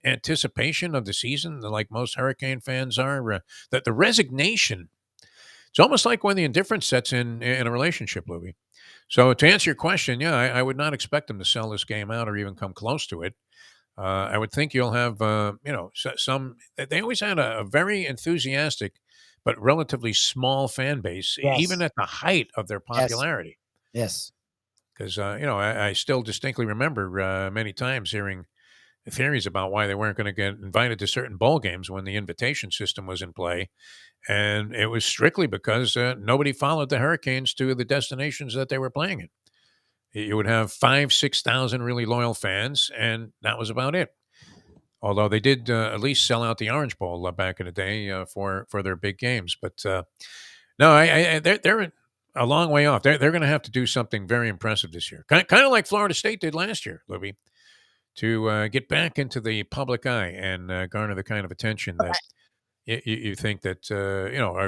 Speaker 1: anticipation of the season, like most Hurricane fans are, that the resignation, it's almost like when the indifference sets in a relationship, Lubie. So to answer your question, I would not expect them to sell this game out or even come close to it. I would think you'll have, some, they always had a very enthusiastic but relatively small fan base, even at the height of their popularity.
Speaker 2: Yes.
Speaker 1: Because, I still distinctly remember many times hearing theories about why they weren't going to get invited to certain bowl games when the invitation system was in play. And it was strictly because nobody followed the Hurricanes to the destinations that they were playing in. You would have 5,000-6,000 really loyal fans, and that was about it. Although they did at least sell out the Orange Bowl back in the day for their big games. But no, they're a long way off. They're going to have to do something very impressive this year. Kind of like Florida State did last year, Lubie, to get back into the public eye and garner the kind of attention that you think that,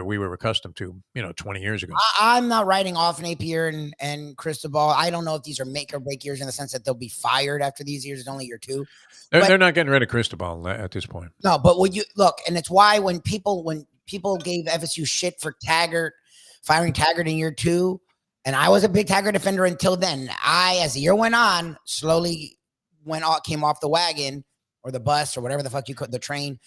Speaker 1: we were accustomed to, 20 years ago.
Speaker 2: I'm not writing off Napier and Cristobal. I don't know if these are make or break years in the sense that they'll be fired after these years. It's only year 2.
Speaker 1: They're not getting rid of Cristobal at this point.
Speaker 2: No, but when you look, and it's why when people gave FSU shit for Taggart, firing Taggart in year 2, and I was a big Taggart defender until then. As the year went on, slowly came off the wagon or the bus or whatever the fuck you could, the train.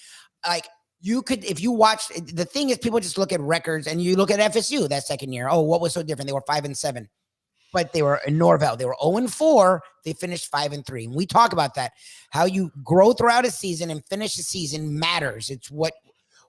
Speaker 2: Like, you could, if you watch, the thing is, people just look at records and you look at FSU that second year. Oh, what was so different? They were 5-7, but they were in Norvell. They were 0-4. They finished 5-3. And we talk about that. How you grow throughout a season and finish the season matters. It's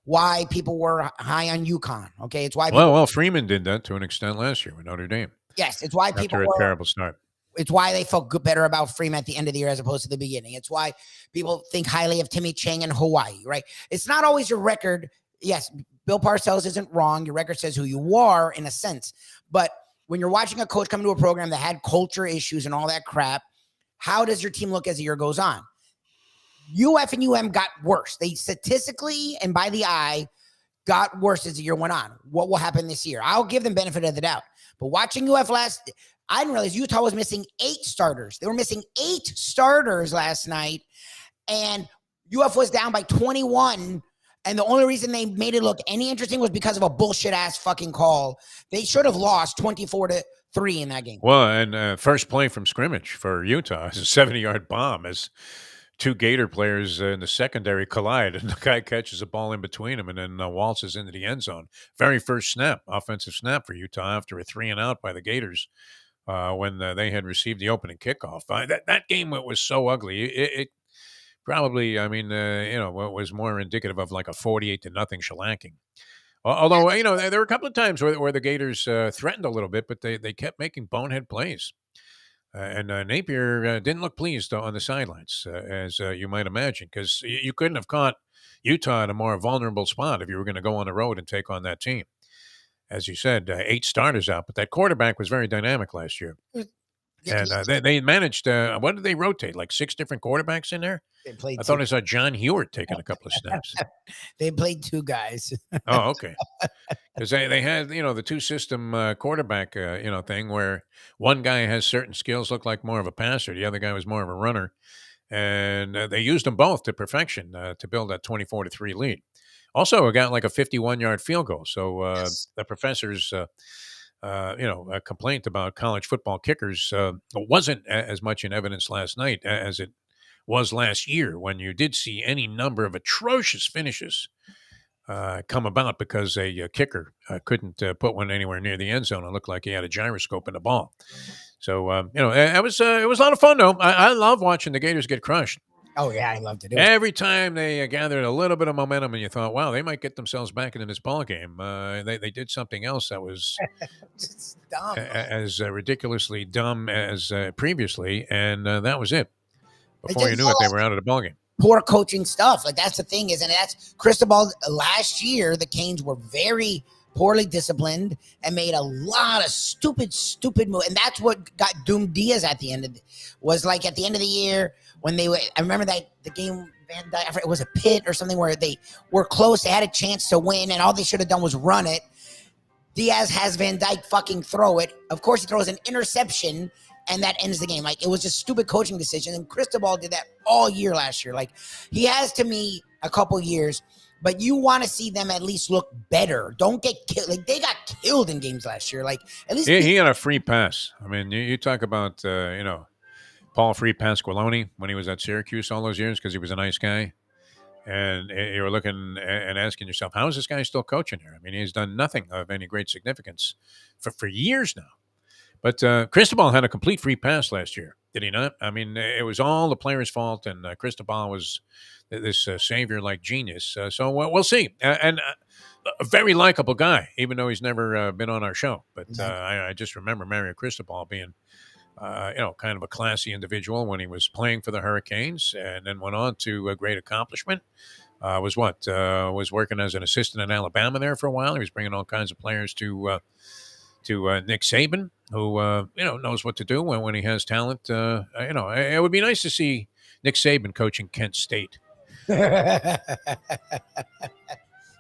Speaker 2: why people were high on UConn. Okay. It's why.
Speaker 1: Well, Freeman did that to an extent last year with Notre Dame.
Speaker 2: Yes. It's why people
Speaker 1: after a terrible start.
Speaker 2: It's why they felt better about Freeman at the end of the year as opposed to the beginning. It's why people think highly of Timmy Chang in Hawaii, right? It's not always your record. Yes, Bill Parcells isn't wrong. Your record says who you are in a sense. But when you're watching a coach come into a program that had culture issues and all that crap, how does your team look as the year goes on? UF and UM got worse. They statistically and by the eye got worse as the year went on. What will happen this year? I'll give them benefit of the doubt. But watching UF I didn't realize Utah was missing 8 starters. They were missing 8 starters last night, and UF was down by 21 And the only reason they made it look any interesting was because of a bullshit ass fucking call. They should have lost 24-3 in that game.
Speaker 1: Well, and first play from scrimmage for Utah is a 70-yard bomb as two Gator players in the secondary collide, and the guy catches a ball in between them and then waltzes into the end zone. Very first snap, offensive snap for Utah after a 3-and-out by the Gators when they had received the opening kickoff. That game was so ugly. It probably, was more indicative of like a 48-0 shellacking. Although, there were a couple of times where the Gators threatened a little bit, but they kept making bonehead plays. And Napier didn't look pleased on the sidelines, as you might imagine, because you couldn't have caught Utah in a more vulnerable spot if you were going to go on the road and take on that team. As you said, 8 starters out, but that quarterback was very dynamic last year. And they managed, what did they rotate? Like 6 different quarterbacks in there? I thought I saw John Hewart taking a couple of snaps.
Speaker 2: They played 2 guys.
Speaker 1: Oh, okay. Because they had, the 2-system quarterback, thing where one guy has certain skills, look like more of a passer. The other guy was more of a runner. And they used them both to perfection to build that 24-3 lead. Also, it got like a 51-yard field goal. So the professors, complaint about college football kickers wasn't as much in evidence last night as it was last year, when you did see any number of atrocious finishes come about because a kicker couldn't put one anywhere near the end zone. It looked like he had a gyroscope in the ball. So, it was a lot of fun, though. I love watching the Gators get crushed.
Speaker 2: Oh, yeah, I love to do it.
Speaker 1: Every time they gathered a little bit of momentum and you thought, wow, they might get themselves back into this ball game. They did something else that was
Speaker 2: dumb.
Speaker 1: as ridiculously dumb as previously, and that was it. Before you knew it, they were out of the ballgame.
Speaker 2: Poor coaching stuff. Like, that's the thing, isn't it? That's Cristobal. Last year, the Canes were very poorly disciplined and made a lot of stupid moves. And that's what got doomed Diaz at the end of the year when they were, I remember that the game, Van Dyke, it was a Pitt or something where they were close. They had a chance to win, and all they should have done was run it. Diaz has Van Dyke fucking throw it. Of course, he throws an interception, and that ends the game. Like, it was just stupid coaching decision. And Cristobal did that all year last year. Like, he has, to me, a couple years, but you want to see them at least look better. Don't get killed. Like, they got killed in games last year. Like, at least
Speaker 1: he had a free pass. I mean, you talk about Paul Free Pasqualoni when he was at Syracuse all those years because he was a nice guy. And you were looking and asking yourself, how is this guy still coaching here? I mean, he's done nothing of any great significance for years now. But Cristobal had a complete free pass last year, did he not? I mean, it was all the player's fault, and Cristobal was this savior-like genius. So we'll see. And a very likable guy, even though he's never been on our show. But I just remember Mario Cristobal being, kind of a classy individual when he was playing for the Hurricanes, and then went on to a great accomplishment. Was working as an assistant in Alabama there for a while. He was bringing all kinds of players to Nick Saban, who knows what to do when he has talent. It would be nice to see Nick Saban coaching Kent State.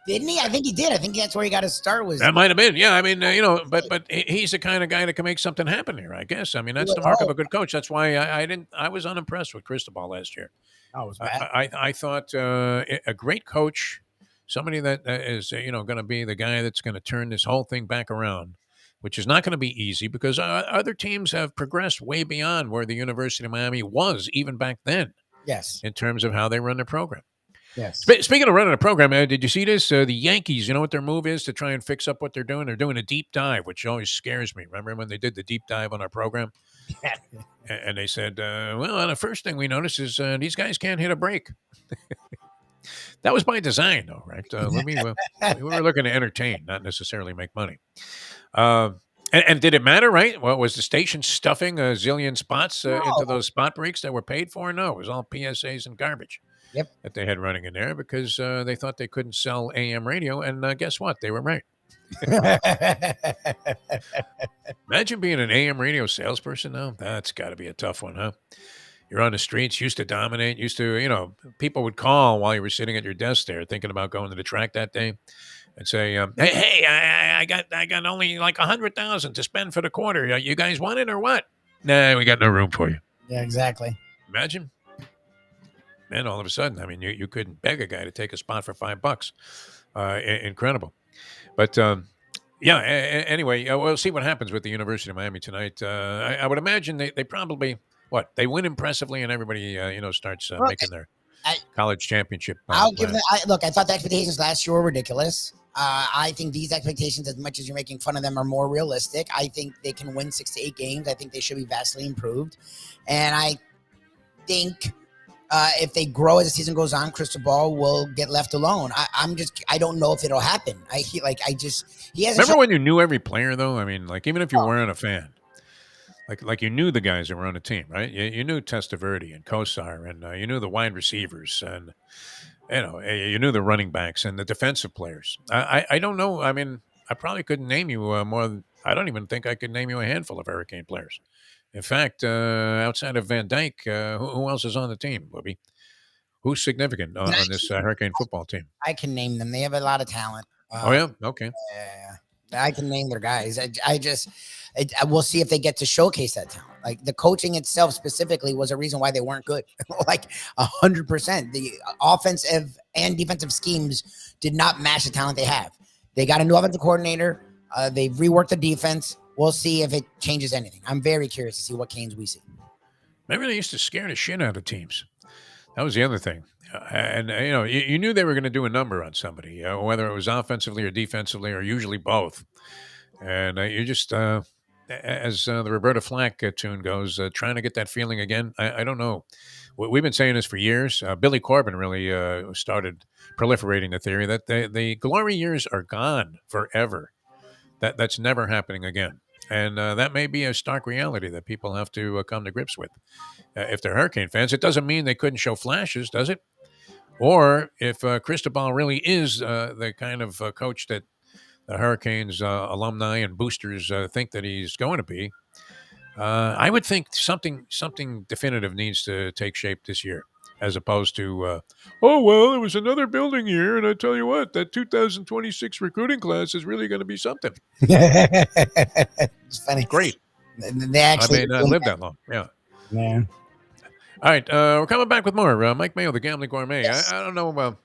Speaker 2: Didn't he? I think he did. I think that's where he got his start.
Speaker 1: That might have been. Yeah, I mean, but he's the kind of guy that can make something happen here, I guess. I mean, that's the mark of a good coach. That's why I was unimpressed with Cristobal last year.
Speaker 2: Oh, it was bad.
Speaker 1: I thought a great coach, somebody that is going to be the guy that's going to turn this whole thing back around, which is not going to be easy because other teams have progressed way beyond where the University of Miami was even back then.
Speaker 2: Yes.
Speaker 1: In terms of how they run their program.
Speaker 2: Yes.
Speaker 1: Speaking of running a program, did you see this? The Yankees, you know what their move is to try and fix up what they're doing? They're doing a deep dive, which always scares me. Remember when they did the deep dive on our program?
Speaker 2: Yeah.
Speaker 1: And they said, the first thing we noticed is these guys can't hit a break. That was by design, though, right? We were looking to entertain, not necessarily make money. And did it matter, right? Well, was the station stuffing a zillion spots into those spot breaks that were paid for? No, it was all PSAs and garbage.
Speaker 2: Yep.
Speaker 1: That they had running in there because they thought they couldn't sell AM radio. And guess what? They were right. Imagine being an AM radio salesperson now. That's got to be a tough one, huh? You're on the streets, used to dominate, people would call while you were sitting at your desk there thinking about going to the track that day and say, hey, I got only like 100,000 to spend for the quarter. You guys want it or what? Nah, we got no room for you.
Speaker 2: Yeah, exactly.
Speaker 1: Imagine. And all of a sudden, I mean, you couldn't beg a guy to take a spot for $5. Incredible. But yeah, anyway, we'll see what happens with the University of Miami tonight. I would imagine they probably, they win impressively and everybody, starts
Speaker 2: Look,
Speaker 1: making their
Speaker 2: I-
Speaker 1: college championship
Speaker 2: I'll give
Speaker 1: plans.
Speaker 2: them. Look, I thought the expectations last year were ridiculous. I think these expectations, as much as you're making fun of them, are more realistic. I think they can win 6 to 8 games. I think they should be vastly improved, and I think if they grow as the season goes on, Cristobal will get left alone. I don't know if it'll happen. He hasn't.
Speaker 1: Remember when you knew every player though? I mean, like even if you weren't a fan, like you knew the guys that were on the team, right? You knew Testaverde and Kosar, and you knew the wide receivers, and you knew the running backs and the defensive players. I don't know. I mean, I probably couldn't name you more. I don't even think I could name you a handful of Hurricane players. In fact, outside of Van Dyke, who else is on the team, Libby? Who's significant on this Hurricane football team?
Speaker 2: I can name them. They have a lot of talent.
Speaker 1: Oh yeah, okay.
Speaker 2: I can name their guys. We'll see if they get to showcase that talent. Like the coaching itself specifically was a reason why they weren't good. Like 100%. The offensive and defensive schemes did not match the talent they have. They got a new offensive coordinator. They've reworked the defense. We'll see if it changes anything. I'm very curious to see what Canes we see.
Speaker 1: Maybe they used to scare the shit out of teams. That was the other thing. And, you knew they were going to do a number on somebody, whether it was offensively or defensively or usually both. And you just, as the Roberta Flack tune goes, trying to get that feeling again. I don't know. We've been saying this for years. Billy Corbin really started proliferating the theory that the glory years are gone forever. That's never happening again. And that may be a stark reality that people have to come to grips with. If they're Hurricane fans, it doesn't mean they couldn't show flashes, does it? Or if Cristobal really is the kind of coach that the Hurricanes alumni and boosters think that he's going to be, I would think something definitive needs to take shape this year, as opposed to, there was another building year, and I tell you what, that 2026 recruiting class is really going to be something.
Speaker 2: It's funny.
Speaker 1: Great.
Speaker 2: They actually
Speaker 1: I may not live that long. Yeah.
Speaker 2: Man.
Speaker 1: All right, we're coming back with more. Mike Mayo, the Gambling Gourmet.
Speaker 2: Yes.
Speaker 1: I don't know.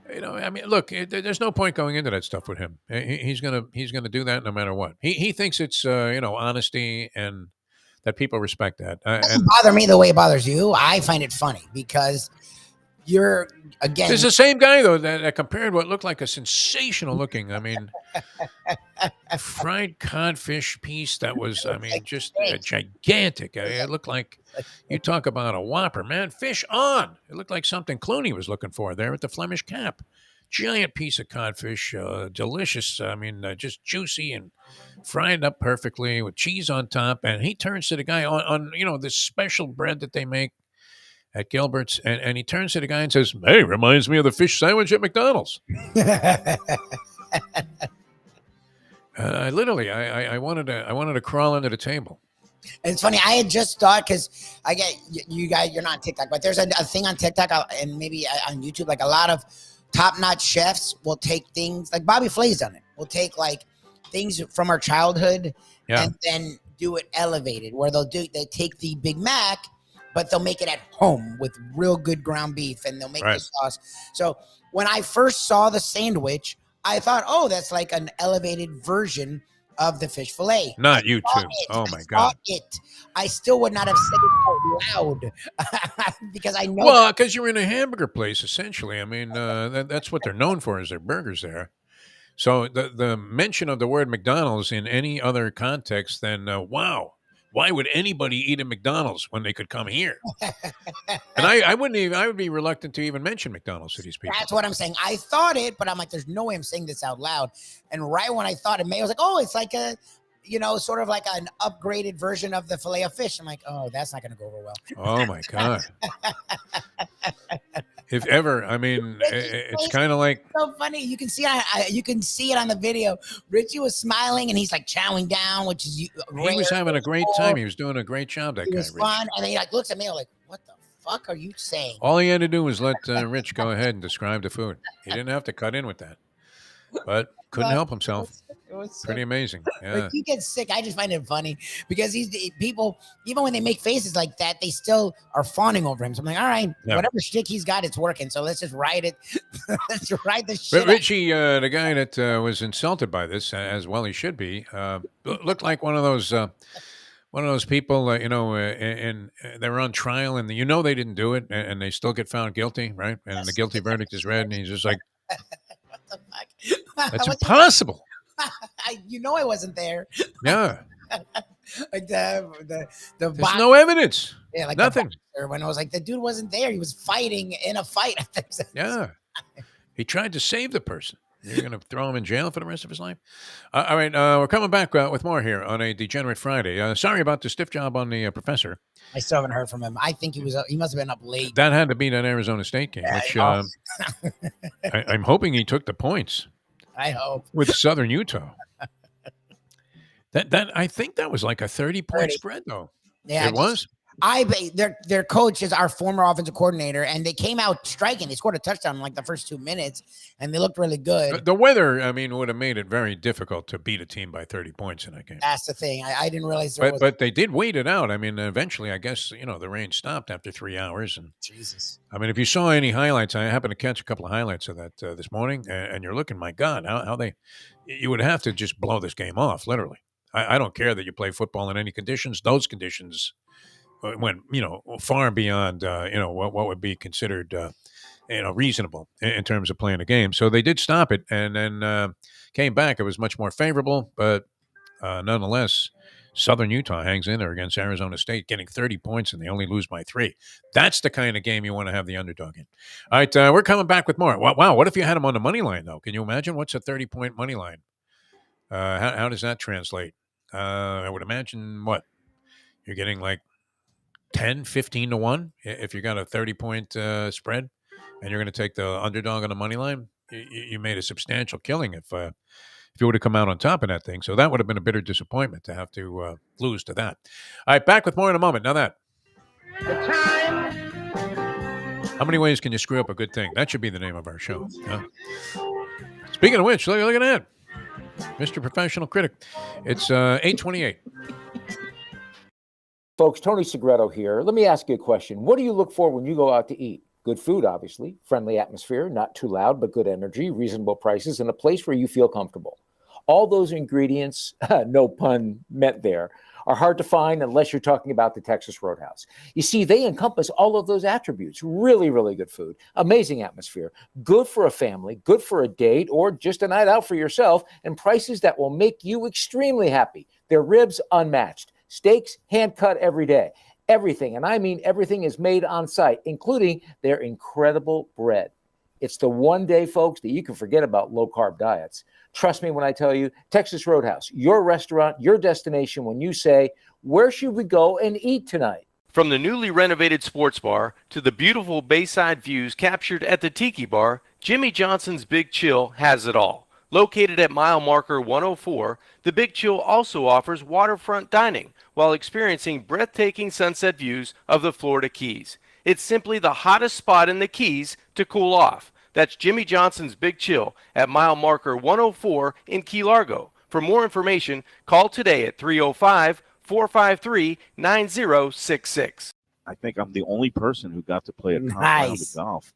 Speaker 1: I mean, look, there's no point going into that stuff with him. He's gonna do that no matter what. He thinks it's honesty and that people respect that.
Speaker 2: It doesn't bother me the way it bothers you. I find it funny because you're again.
Speaker 1: It's the same guy though that compared what looked like a sensational looking. I mean, fried codfish piece that was, just gigantic. It looked like, you talk about a whopper, man. Fish on. It looked like something Clooney was looking for there at the Flemish Cap. Giant piece of codfish, delicious. Just juicy and fried up perfectly with cheese on top. And he turns to the guy on this special bread that they make at Gilbert's, and he turns to the guy and says, "Hey, reminds me of the fish sandwich at McDonald's." I wanted to crawl under the table.
Speaker 2: And it's funny. I had just thought, because I get you guys, you're not on TikTok, but there's a thing on TikTok and maybe on YouTube. Like a lot of top-notch chefs will take things like Bobby Flay's done it. We'll take like things from our childhood and then do it elevated, where they take the Big Mac, but they'll make it at home with real good ground beef, and they'll make the sauce. So when I first saw the sandwich, I thought, oh, that's like an elevated version of the fish fillet.
Speaker 1: Not you too. Oh my God.
Speaker 2: I still would not have said it out loud because I know.
Speaker 1: Well, because you're in a hamburger place, essentially. I mean, that's what they're known for, is their burgers there. So the mention of the word McDonald's in any other context than, wow, why would anybody eat at McDonald's when they could come here? And I would be reluctant to even mention McDonald's to these people.
Speaker 2: That's what I'm saying. I thought it, but I'm like, there's no way I'm saying this out loud. And right when I thought it, May was like, oh, it's like a, sort of like an upgraded version of the fillet of fish. I'm like, oh, that's not going to go over well.
Speaker 1: Oh my God. If ever, it's kind of like
Speaker 2: so funny. You can see it on the video. Richie was smiling and he's like chowing down, which is
Speaker 1: he was having a great time. He was doing a great job. That guy,
Speaker 2: was fun. And then he like looks at me like, what the fuck are you saying?
Speaker 1: All he had to do was let Rich go ahead and describe the food. He didn't have to cut in with that. but couldn't
Speaker 2: But
Speaker 1: help himself.
Speaker 2: it was so
Speaker 1: Pretty amazing.
Speaker 2: When
Speaker 1: Yeah.
Speaker 2: he gets sick, I just find it funny because people, even when they make faces like that, they still are fawning over him. So I'm like, all right,
Speaker 1: Yeah.
Speaker 2: whatever shtick he's got, it's working. So let's just ride it. Let's ride the shit.
Speaker 1: But Richie, the guy that was insulted by this, as well he should be, looked like one of those people, and they were on trial, and they didn't do it, and they still get found guilty, right? And the guilty verdict is read, and he's just like,
Speaker 2: What the fuck?
Speaker 1: "That's impossible."
Speaker 2: I wasn't there.
Speaker 1: Yeah,
Speaker 2: Like the
Speaker 1: there's
Speaker 2: box,
Speaker 1: no evidence.
Speaker 2: yeah, like
Speaker 1: Nothing.
Speaker 2: when I was like, the dude wasn't there. He was fighting in a fight.
Speaker 1: Yeah, he tried to save the person. You're going to throw him in jail for the rest of his life? All right, we're coming back with more here on a Degenerate Friday. Sorry about the stiff job on the professor.
Speaker 2: I still haven't heard from him. I think he must have been up late.
Speaker 1: That had to be that Arizona State game, which I'm hoping he took the points.
Speaker 2: I hope
Speaker 1: with Southern Utah. That I think that was like a 30-point spread, though.
Speaker 2: Yeah,
Speaker 1: it was.
Speaker 2: Their coach is our former offensive coordinator, and they came out striking. They scored a touchdown in like the first 2 minutes, and they looked really good.
Speaker 1: The weather, would have made it very difficult to beat a team by 30 points in that game.
Speaker 2: That's the thing. I didn't realize
Speaker 1: but they did wait it out. Eventually, I guess, the rain stopped after 3 hours. And
Speaker 2: Jesus.
Speaker 1: if you saw any highlights, I happened to catch a couple of highlights of that this morning, and you're looking, my God, you would have to just blow this game off, literally. I don't care that you play football in any conditions. Those conditions went, far beyond, what would be considered, reasonable in terms of playing a game. So they did stop it and then came back. It was much more favorable, but nonetheless, Southern Utah hangs in there against Arizona State, getting 30 points, and they only lose by 3. That's the kind of game you want to have the underdog in. All right, we're coming back with more. Wow, what if you had them on the money line, though? Can you imagine what's a 30-point money line? How does that translate? I would imagine you're getting like 10, 15 to 1 if you got a 30-point spread and you're going to take the underdog on the money line. You made a substantial killing if you would have come out on top of that thing. So that would have been a bitter disappointment to have to lose to that. All right, back with more in a moment. Now that. How many ways can you screw up a good thing? That should be the name of our show. Huh? Speaking of which, look at that. Mr. Professional Critic. It's 8:28.
Speaker 5: Folks, Tony Segreto here. Let me ask you a question. What do you look for when you go out to eat? Good food, obviously, friendly atmosphere, not too loud, but good energy, reasonable prices, and a place where you feel comfortable. All those ingredients, no pun meant there, are hard to find unless you're talking about the Texas Roadhouse. You see, they encompass all of those attributes. Really, really good food, amazing atmosphere, good for a family, good for a date, or just a night out for yourself, and prices that will make you extremely happy. Their ribs, unmatched. Steaks, hand-cut every day. Everything, and I mean everything, is made on site, including their incredible bread. It's the one day, folks, that you can forget about low-carb diets. Trust me when I tell you, Texas Roadhouse, your restaurant, your destination when you say, where should we go and eat tonight?
Speaker 6: From the newly renovated sports bar to the beautiful bayside views captured at the Tiki Bar, Jimmy Johnson's Big Chill has it all. Located at mile marker 104, the Big Chill also offers waterfront dining while experiencing breathtaking sunset views of the Florida Keys. It's simply the hottest spot in the Keys to cool off. That's Jimmy Johnson's Big Chill at mile marker 104 in Key Largo. For more information, call today at 305-453-9066.
Speaker 12: I think I'm the only person who got to play a top round of golf.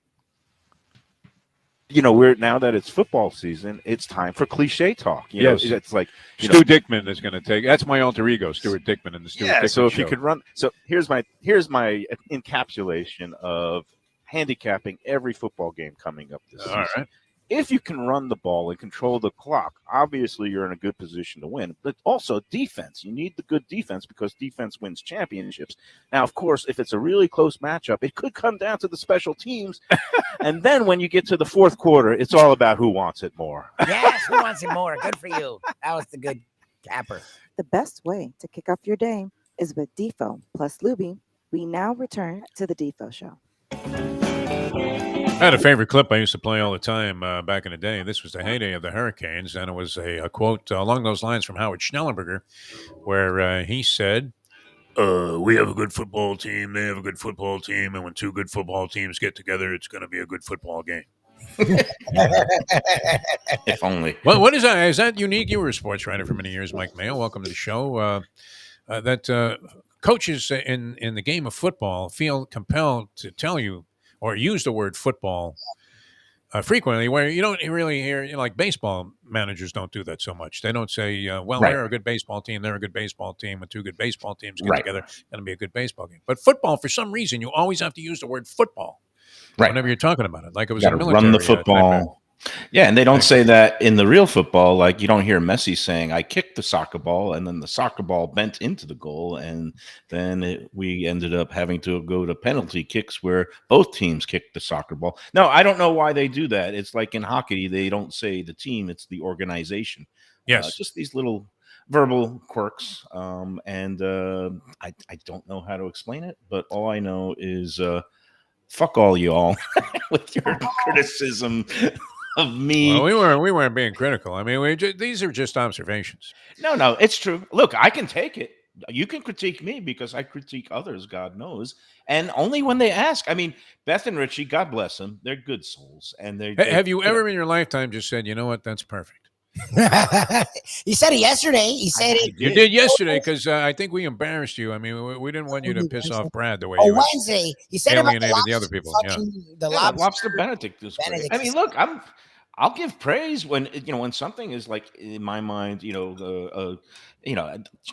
Speaker 12: Now that it's football season, it's time for cliche talk.
Speaker 1: Yes.
Speaker 12: It's like
Speaker 1: Stu Dickman is going to take. That's my alter ego, Stuart Dickman, and the Stuart Dickman
Speaker 12: so if
Speaker 1: show.
Speaker 12: you could run. So here's my encapsulation of handicapping every football game coming up this season.
Speaker 1: All right.
Speaker 12: If you can run the ball and control the clock, obviously you're in a good position to win. But also defense. You need the good defense because defense wins championships. Now, of course, if it's a really close matchup, it could come down to the special teams. And then when you get to the fourth quarter, it's all about who wants it more.
Speaker 2: Yes, who wants it more? Good for you. That was the good capper.
Speaker 3: The best way to kick off your day is with Defo plus Lubie. We now return to the Defo Show.
Speaker 1: I had a favorite clip I used to play all the time back in the day. This was the heyday of the Hurricanes, and it was a quote along those lines from Howard Schnellenberger, where he said, we have a good football team, they have a good football team, and when two good football teams get together, it's going to be a good football game.
Speaker 12: If only.
Speaker 1: Well, what is that? Is that unique? You were a sports writer for many years, Mike Mayo. Welcome to the show. That coaches in the game of football feel compelled to tell you or use the word football frequently, where you don't really hear, like baseball managers don't do that so much. They don't say, well,
Speaker 13: Right.
Speaker 1: they're a good baseball team. They're a good baseball team. When two good baseball teams get
Speaker 13: Right.
Speaker 1: together, it's going to be a good baseball game. But football, for some reason, you always have to use the word football whenever you're talking about it. Like it was
Speaker 12: You
Speaker 1: a
Speaker 12: gotta
Speaker 1: military
Speaker 12: run the
Speaker 1: type
Speaker 12: football. Yeah, and they don't say that in the real football. Like you don't hear Messi saying, "I kicked the soccer ball," and then the soccer ball bent into the goal, and then we ended up having to go to penalty kicks where both teams kicked the soccer ball. No, I don't know why they do that. It's like in hockey, they don't say the team; it's the organization.
Speaker 1: Yes.
Speaker 12: Just these little verbal quirks, and I don't know how to explain it, but all I know is fuck all you all with your criticism of me.
Speaker 1: Well, we weren't being critical. I mean, these are just observations.
Speaker 12: No, it's true. Look, I can take it. You can critique me because I critique others, God knows, and only when they ask. I mean, Beth and Richie, God bless them, they're good souls, and they.
Speaker 1: Have you ever in your lifetime just said, you know what, that's perfect?
Speaker 2: He said it yesterday. He said it.
Speaker 1: You did yesterday because I think we embarrassed you. I mean, we didn't want you to piss off Brad the way you
Speaker 2: Wednesday. He said about
Speaker 1: alienated the other people. Yeah.
Speaker 2: The
Speaker 12: lobster Benedict is great. I mean, look, I'll give praise when when something is like in my mind,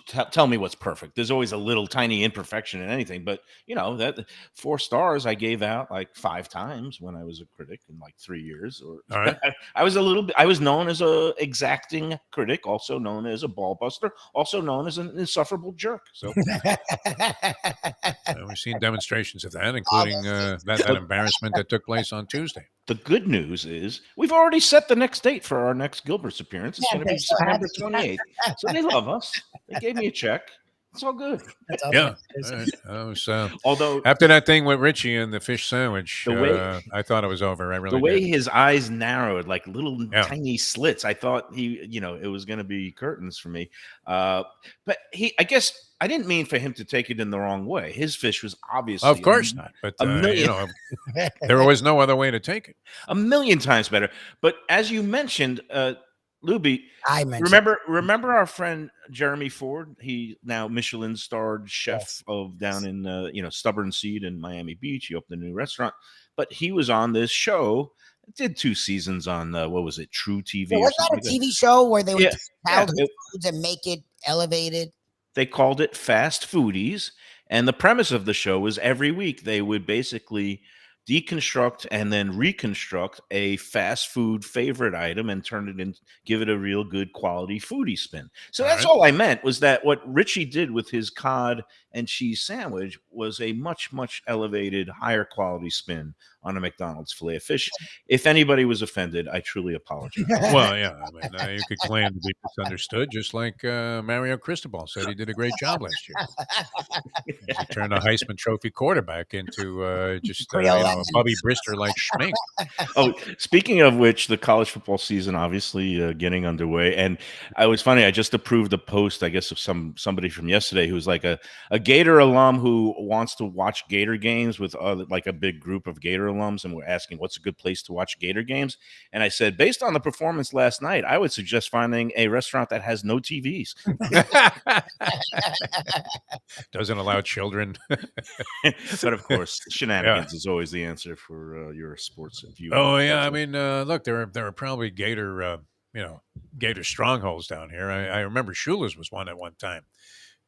Speaker 12: tell me what's perfect. There's always a little tiny imperfection in anything, but that 4 stars I gave out like 5 times when I was a critic in like 3 years. Or
Speaker 1: all right.
Speaker 12: I was known as a exacting critic, also known as a ball buster, also known as an insufferable jerk. So
Speaker 1: we've seen demonstrations of that, including that embarrassment that took place on Tuesday.
Speaker 12: The good news is we've already set the next date for our next Gilbert's appearance. It's going to be September 28th. So they love us. They gave me a check. It's all good.
Speaker 1: Yeah. All right. I was,
Speaker 12: although
Speaker 1: after that thing with Richie and the fish sandwich, I thought it was over. I really
Speaker 12: the way
Speaker 1: did.
Speaker 12: his eyes narrowed like little tiny slits. I thought it was going to be curtains for me. But I guess I didn't mean for him to take it in the wrong way. His fish was obviously,
Speaker 1: of course not. But there was no other way to take it.
Speaker 12: A million times better. But as you mentioned, Lubie,
Speaker 2: I mentioned.
Speaker 12: Remember our friend Jeremy Ford? He now Michelin-starred chef of down in Stubborn Seed in Miami Beach. He opened a new restaurant, but he was on this show. Did 2 seasons on what was it, True TV?
Speaker 2: Yeah, wasn't that a TV show where they would take childhood foods and make it elevated?
Speaker 12: They called it Fast Foodies, and the premise of the show was every week they would basically deconstruct and then reconstruct a fast food favorite item and turn it in, give it a real good quality foodie spin. So that's all I meant was that what Richie did with his cod and cheese sandwich was a much, much elevated, higher quality spin on a McDonald's filet of fish. If anybody was offended, I truly apologize.
Speaker 1: Well, yeah, I mean, you could claim to be misunderstood, just like Mario Cristobal said he did a great job last year. He turned a Heisman Trophy quarterback into a Bubby Brister-like schmink.
Speaker 12: Oh, speaking of which, the college football season obviously getting underway, and it was funny. I just approved a post, I guess, of somebody from yesterday who was like a Gator alum who wants to watch Gator games with like a big group of Gator alums, and we're asking what's a good place to watch Gator games. And I said, based on the performance last night, I would suggest finding a restaurant that has no TVs.
Speaker 1: Doesn't allow children.
Speaker 12: But of course, shenanigans is always the answer for your sports view.
Speaker 1: Oh yeah, I mean, look, there are probably Gator, Gator strongholds down here. I remember Shula's was one at one time.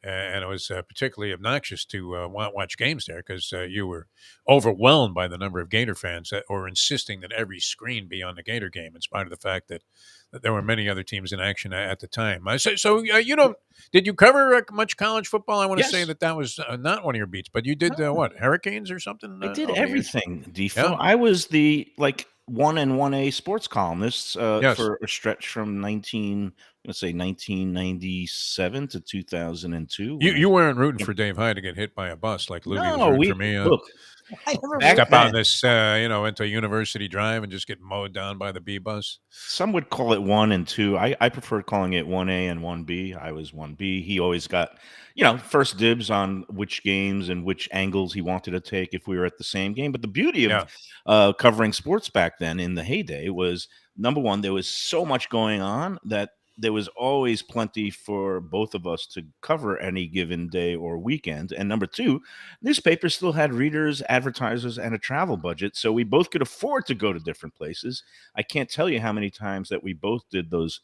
Speaker 1: And it was particularly obnoxious to watch games there because you were overwhelmed by the number of Gator fans that were insisting that every screen be on the Gator game, in spite of the fact that there were many other teams in action at the time. Did you cover much college football? I want to say that was not one of your beats, but you did what, Hurricanes or something?
Speaker 12: I did everything, Defo. Yeah. I was the 1 and 1A sports columnist for a stretch from 1997 to 2002.
Speaker 1: You weren't rooting for Dave Hyde to get hit by a bus like Lubie was rooting for me.
Speaker 12: Look,
Speaker 2: I never
Speaker 12: Back
Speaker 1: Step out
Speaker 12: then,
Speaker 1: this, into University Drive and just get mowed down by the B bus.
Speaker 12: some would call it 1 and 2. I preferred calling it 1A and 1B. I was 1B. He always got, first dibs on which games and which angles he wanted to take if we were at the same game. But the beauty of covering sports back then in the heyday was, number one, there was so much going on that there was always plenty for both of us to cover any given day or weekend. And number two, newspapers still had readers, advertisers, and a travel budget. So we both could afford to go to different places. I can't tell you how many times that we both did those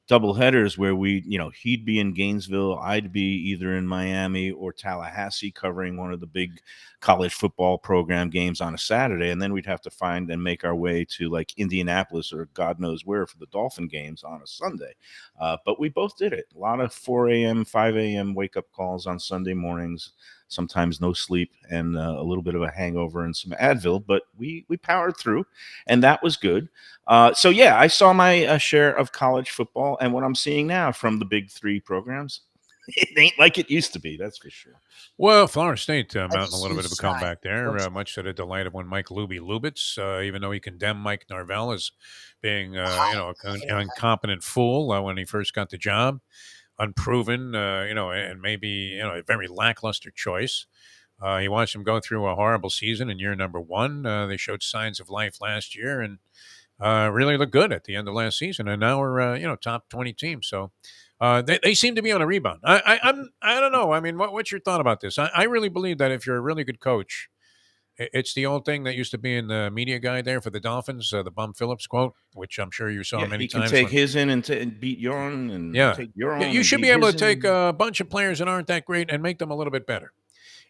Speaker 12: double headers where he'd be in Gainesville, I'd be either in Miami or Tallahassee covering one of the big college football program games on a Saturday, and then we'd have to find and make our way to like Indianapolis or God knows where for the Dolphin games on a Sunday. But we both did it. A lot of 4 a.m., 5 a.m. wake-up calls on Sunday mornings, sometimes no sleep and a little bit of a hangover and some Advil, but we powered through, and that was good. So yeah, I saw my share of college football, and what I'm seeing now from the big three programs, it ain't like it used to be. That's for sure.
Speaker 1: Well, Florida State mounting a little
Speaker 2: huge
Speaker 1: bit of a
Speaker 2: sign.
Speaker 1: comeback there, much to the delight of one Mike Lubitz, even though he condemned Mike Norvell as being, an incompetent fool when he first got the job, unproven, and maybe a very lackluster choice. He watched him go through a horrible season in year number one. They showed signs of life last year and really looked good at the end of last season. And now we're, top 20 team. So they seem to be on a rebound. I don't know. I mean, what's your thought about this? I really believe that if you're a really good coach, it's the old thing that used to be in the media guide there for the Dolphins, the Bum Phillips quote, which I'm sure you saw many
Speaker 12: he can
Speaker 1: times.
Speaker 12: take his in and beat your own, and take your own.
Speaker 1: You should be able to take a bunch of players that aren't that great and make them a little bit better.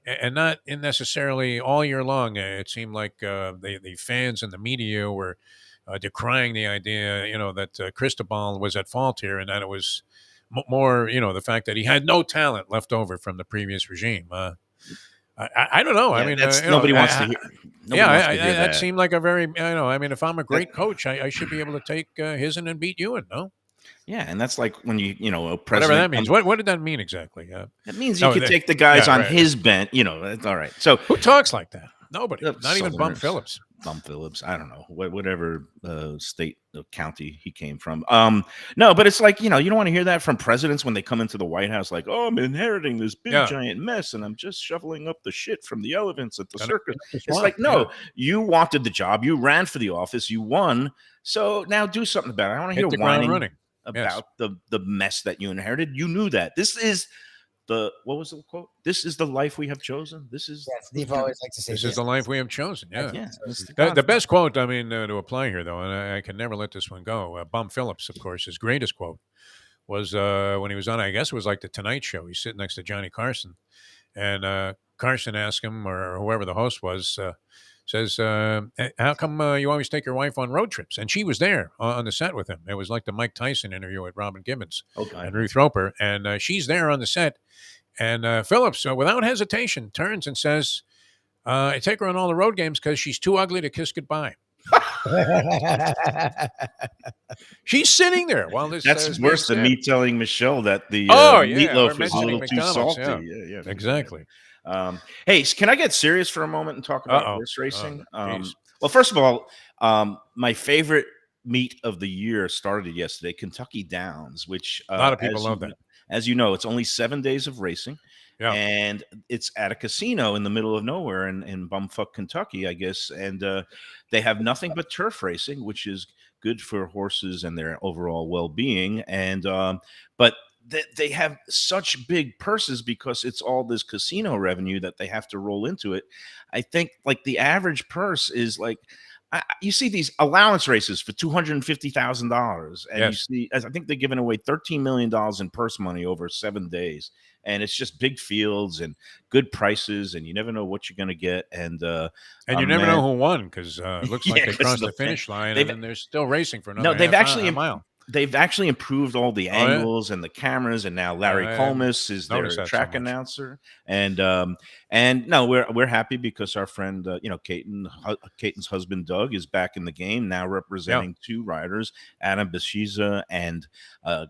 Speaker 1: And not necessarily all year long. It seemed like the fans and the media were decrying the idea, that Cristobal was at fault here, and that it was more, the fact that he had no talent left over from the previous regime. I don't know.
Speaker 12: Yeah,
Speaker 1: I mean,
Speaker 12: nobody wants to hear.
Speaker 1: That seemed like a very, if I'm a great coach, I should be able to take his and beat you in, no?
Speaker 12: Yeah, and that's like when a president.
Speaker 1: Whatever that means. What did that mean exactly?
Speaker 12: It means you could take the guys on his bench. All right. So
Speaker 1: who talks like that? Nobody. Not even Bum Phillips.
Speaker 12: Bum Phillips. I don't know. Whatever state or county he came from. No, but it's like, you don't want to hear that from presidents when they come into the White House like, oh, I'm inheriting this big giant mess and I'm just shoveling up the shit from the elephants at the circus. It's like, no, you wanted the job. You ran for the office. You won. So now do something about it. I don't want to hear whining
Speaker 1: running
Speaker 12: about the mess that you inherited. You knew that. This is what was the quote? This is the life we have chosen. This is
Speaker 2: Defo always like to say
Speaker 1: this is the life we have chosen. Yeah.
Speaker 12: The
Speaker 1: best quote, to apply here, though, and I can never let this one go. Bum Phillips, of course, his greatest quote was when he was on, I guess it was like the Tonight Show. He's sitting next to Johnny Carson, and Carson asked him, or whoever the host was, says, how come you always take your wife on road trips? And she was there on the set with him. It was like the Mike Tyson interview with Robin Gibbons and Ruth Roper. And she's there on the set. And Phillips, without hesitation, turns and says, I take her on all the road games because she's too ugly to kiss goodbye. She's sitting there while this.
Speaker 12: That's worse than me telling Michelle that the meatloaf is a little too salty.
Speaker 1: Yeah, exactly.
Speaker 12: Hey, can I get serious for a moment and talk about horse racing? Well, first of all, my favorite meet of the year started yesterday, Kentucky Downs, which
Speaker 1: a lot of people love that.
Speaker 12: As you know, it's only 7 days of racing. Yeah. And it's at a casino in the middle of nowhere in bumfuck Kentucky, I guess. And they have nothing but turf racing, which is good for horses and their overall well-being. And but they have such big purses because it's all this casino revenue that they have to roll into it. I think like the average purse is like, you see these allowance races for $250,000, and you see, I think they're giving away $13 million in purse money over 7 days, and it's just big fields and good prices, and you never know what you're going to get, and
Speaker 1: you never know who won because it looks like they crossed the finish line, and then they're still racing for another.
Speaker 12: No, they've actually
Speaker 1: a mile.
Speaker 12: They've actually improved all the
Speaker 1: Oh, yeah?
Speaker 12: angles and the cameras, and now Larry
Speaker 1: I haven't
Speaker 12: Colmus is
Speaker 1: noticed
Speaker 12: their
Speaker 1: that so
Speaker 12: track
Speaker 1: much.
Speaker 12: announcer. And no, we're happy because our friend, Caton's husband Doug is back in the game now, representing two riders, Adam Bashiza and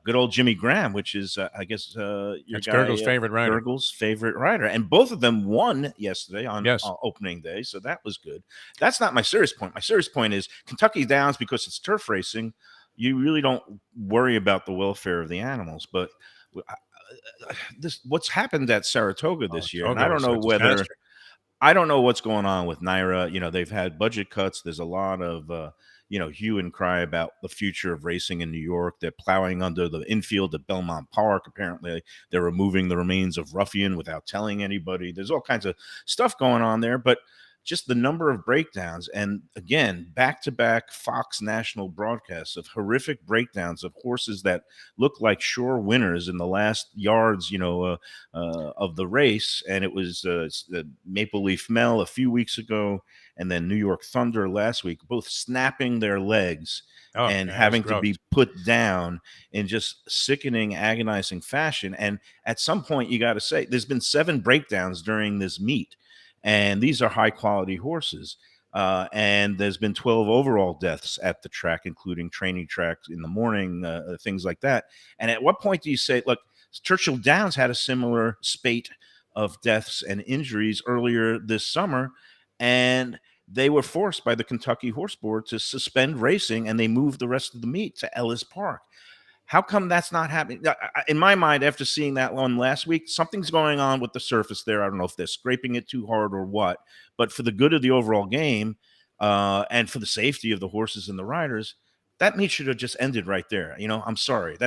Speaker 12: good old Jimmy Graham, which is I guess your
Speaker 1: That's
Speaker 12: guy,
Speaker 1: Gergel's favorite rider.
Speaker 12: Gergel's favorite rider, and both of them won yesterday on
Speaker 1: Yes.
Speaker 12: opening day, so that was good. That's not my serious point. My serious point is Kentucky Downs, because it's turf racing. You really don't worry about the welfare of the animals, but what's happened at Saratoga this year, and I don't know whether I don't know what's going on with NYRA. You know, they've had budget cuts. There's a lot of hue and cry about the future of racing in New York. They're plowing under the infield at Belmont Park. Apparently, they're removing the remains of Ruffian without telling anybody. There's all kinds of stuff going on there, but just the number of breakdowns, and again, back-to-back Fox national broadcasts of horrific breakdowns of horses that look like sure winners in the last yards, of the race. And it was the Maple Leaf Mel a few weeks ago, and then New York Thunder last week, both snapping their legs and having to be put down in just sickening, agonizing fashion. And at some point, you got to say, there's been 7 breakdowns during this meet. And these are high quality horses. And there's been 12 overall deaths at the track, including training tracks in the morning, things like that. And at what point do you say, look, Churchill Downs had a similar spate of deaths and injuries earlier this summer, and they were forced by the Kentucky Horse Board to suspend racing, and they moved the rest of the meet to Ellis Park. How come that's not happening? In my mind, after seeing that one last week, something's going on with the surface there. I don't know if they're scraping it too hard or what, but for the good of the overall game and for the safety of the horses and the riders, that meet should have just ended right there. I'm sorry.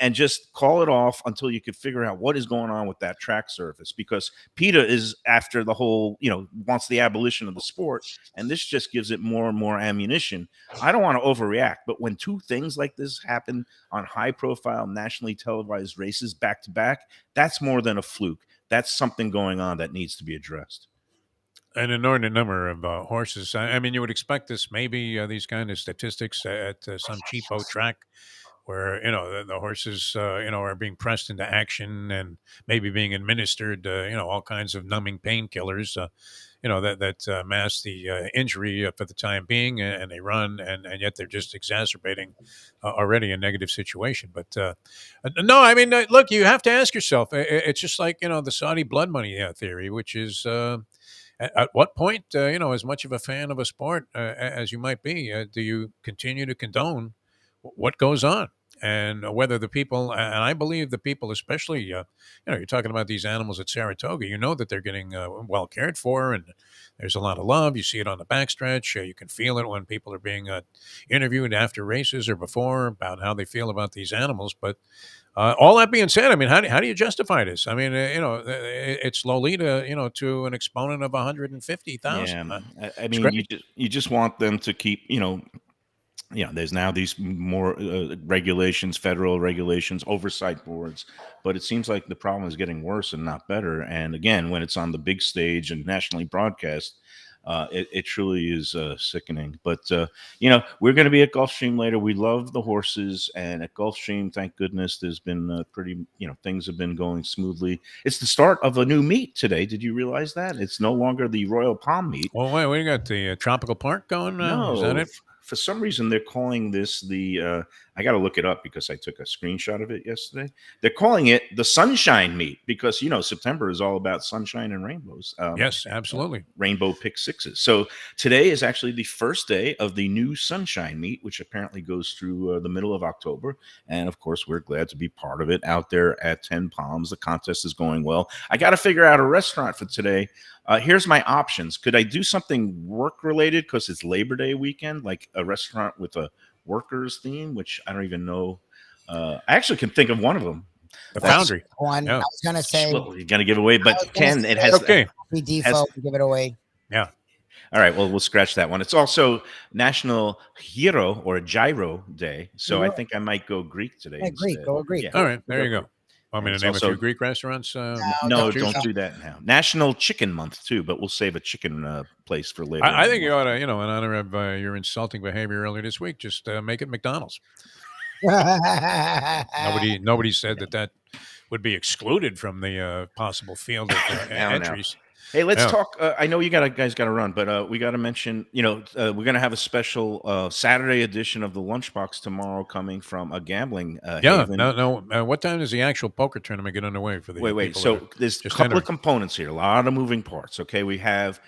Speaker 12: And just call it off until you could figure out what is going on with that track surface, because PETA is after the whole, wants the abolition of the sport. And this just gives it more and more ammunition. I don't want to overreact, but when 2 things like this happen on high profile, nationally televised races back to back, that's more than a fluke. That's something going on that needs to be addressed.
Speaker 1: An inordinate number of horses. I mean, you would expect this, maybe these kind of statistics at some cheapo track where, the horses, are being pressed into action and maybe being administered, all kinds of numbing painkillers, that mask the injury for the time being, and they run, and yet they're just exacerbating already a negative situation. But no, I mean, look, you have to ask yourself, it's just like, the Saudi blood money theory, which is, at what point, as much of a fan of a sport as you might be, do you continue to condone what goes on? And whether the people, and I believe the people, especially, you're talking about these animals at Saratoga, that they're getting well cared for, and there's a lot of love. You see it on the backstretch. You can feel it when people are being interviewed after races or before about how they feel about these animals. But all that being said, I mean, how do you justify this? I mean, it's Lolita, to an exponent of 150,000.
Speaker 12: I mean, you just want them to keep, there's now these more regulations, federal regulations, oversight boards, but it seems like the problem is getting worse and not better. And again, when it's on the big stage and nationally broadcast, it truly is sickening. But we're going to be at Gulfstream later. We love the horses, and at Gulfstream, thank goodness, there's been things have been going smoothly. It's the start of a new meet today. Did you realize that it's no longer the Royal Palm meet?
Speaker 1: Well, wait, we got the Tropical Park going now.
Speaker 12: No,
Speaker 1: Is that it?
Speaker 12: For some reason, they're calling this the. I got to look it up because I took a screenshot of it yesterday. They're calling it the Sunshine Meet because September is all about sunshine and rainbows.
Speaker 1: Yes, absolutely.
Speaker 12: Rainbow pick sixes. So today is actually the first day of the new Sunshine Meet, which apparently goes through the middle of October. And of course, we're glad to be part of it out there at 10 Palms. The contest is going well. I got to figure out a restaurant for today. Here's my options. Could I do something work related because it's Labor Day weekend, like a restaurant with a workers theme, which I don't even know. I actually can think of one of them.
Speaker 1: The Foundry.
Speaker 2: One.
Speaker 1: Yeah.
Speaker 2: I was gonna say.
Speaker 12: Well, you're gonna give away, but Ken, it has
Speaker 1: okay.
Speaker 2: Defo, give it away.
Speaker 1: Yeah.
Speaker 12: All right. Well, we'll scratch that one. It's also National Gyro or Gyro Day, so I think I might go Greek today.
Speaker 2: Yeah, Greek. Go Greek.
Speaker 12: Yeah.
Speaker 1: All right. There you go. Want me to
Speaker 12: It's
Speaker 1: name
Speaker 12: also-
Speaker 1: a few Greek restaurants?
Speaker 12: No,
Speaker 2: don't
Speaker 12: don't do that now. National Chicken Month too, but we'll save a chicken place for later.
Speaker 1: I think you ought to, in honor of your insulting behavior earlier this week, just make it McDonald's. Nobody said that would be excluded from the possible field of
Speaker 12: Now.
Speaker 1: entries.
Speaker 12: Hey, let's
Speaker 1: Yeah.
Speaker 12: talk. I know you guys got to run, but we got to mention. We're going to have a special Saturday edition of the Lunchbox tomorrow, coming from a gambling haven.
Speaker 1: No. What time does the actual poker tournament get underway for the
Speaker 12: Wait.
Speaker 1: people
Speaker 12: So
Speaker 1: that are
Speaker 12: there's a
Speaker 1: just
Speaker 12: couple
Speaker 1: entering?
Speaker 12: of components here, a lot of moving parts. Okay, we have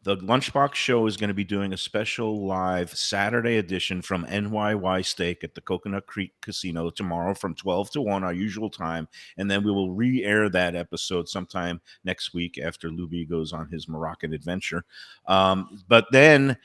Speaker 12: the Lunchbox show is going to be doing a special live Saturday edition from NYY Steak at the Coconut Creek Casino tomorrow from 12 to 1, our usual time. And then we will re-air that episode sometime next week after Lubie goes on his Moroccan adventure. But then,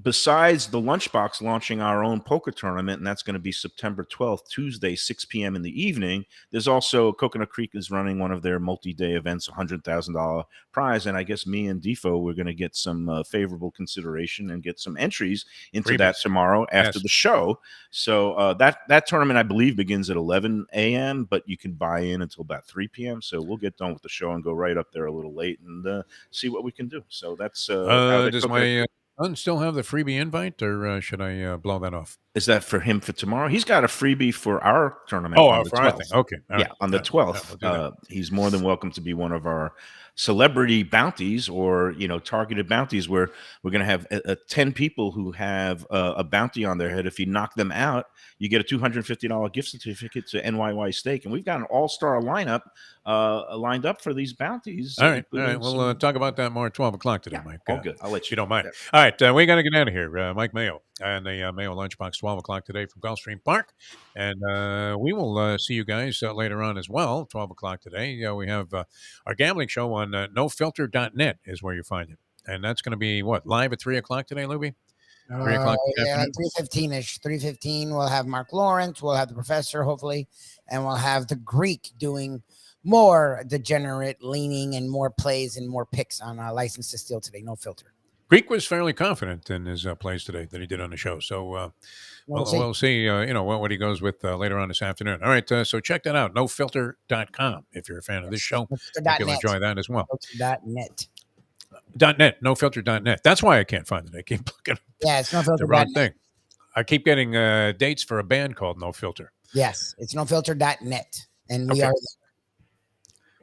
Speaker 12: besides the Lunchbox launching our own poker tournament, and that's going to be September 12th, Tuesday, 6 p.m. in the evening, there's also Coconut Creek is running one of their multi-day events, $100,000 prize. And I guess me and Defo, we're going to get some favorable consideration and get some entries into that tomorrow after the show. So that tournament, I believe, begins at 11 a.m., but you can buy in until about 3 p.m. So we'll get done with the show and go right up there a little late and see what we can do. So that's
Speaker 1: does my son still have the freebie invite, or should I blow that off?
Speaker 12: Is that for him for tomorrow? He's got a freebie for our tournament on the
Speaker 1: for our
Speaker 12: 12th.
Speaker 1: thing. Okay. All right.
Speaker 12: On the 12th.
Speaker 1: We'll do that.
Speaker 12: He's more than welcome to be one of our celebrity bounties or, targeted bounties where we're going to have 10 people who have a bounty on their head. If you knock them out, you get a $250 gift certificate to NYY Steak. And we've got an all-star lineup lined up for these bounties.
Speaker 1: All right. We'll talk about that more at 12 o'clock today, Mike.
Speaker 12: All good. I'll let you.
Speaker 1: If you don't mind. All right. We got to get out of here. Mike Mayo and the Mayo Lunchbox, 12 o'clock today from Gulfstream Park. And we will see you guys later on as well, 12 o'clock today. We have our gambling show on nofilter.net is where you find it. And that's going to be, live at 3 o'clock today, Lubie? 3 o'clock this afternoon?
Speaker 2: 3:15-ish. 3:15, we'll have Mark Lawrence, we'll have the professor, hopefully, and we'll have the Greek doing more degenerate leaning and more plays and more picks on License to Steal today, No Filter.
Speaker 1: Greek was fairly confident in his plays today that he did on the show. So we'll see what he goes with later on this afternoon. All right. So check that out. Nofilter.com if you're a fan of this show. I think you'll enjoy that as well.
Speaker 2: .net.
Speaker 1: .net. Nofilter.net. That's why I can't find it. I keep looking at
Speaker 2: it's nofilter.net.
Speaker 1: the wrong thing. I keep getting dates for a band called No Filter.
Speaker 2: Yes. It's nofilter.net. And we are there.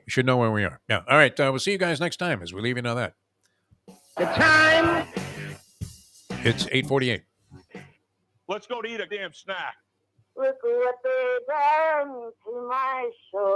Speaker 1: You should know where we are. Yeah. All right. We'll see you guys next time as we leave you know that.
Speaker 4: The time.
Speaker 1: It's 8:48.
Speaker 13: Let's go to eat a damn snack.
Speaker 14: Look what they done to my soul.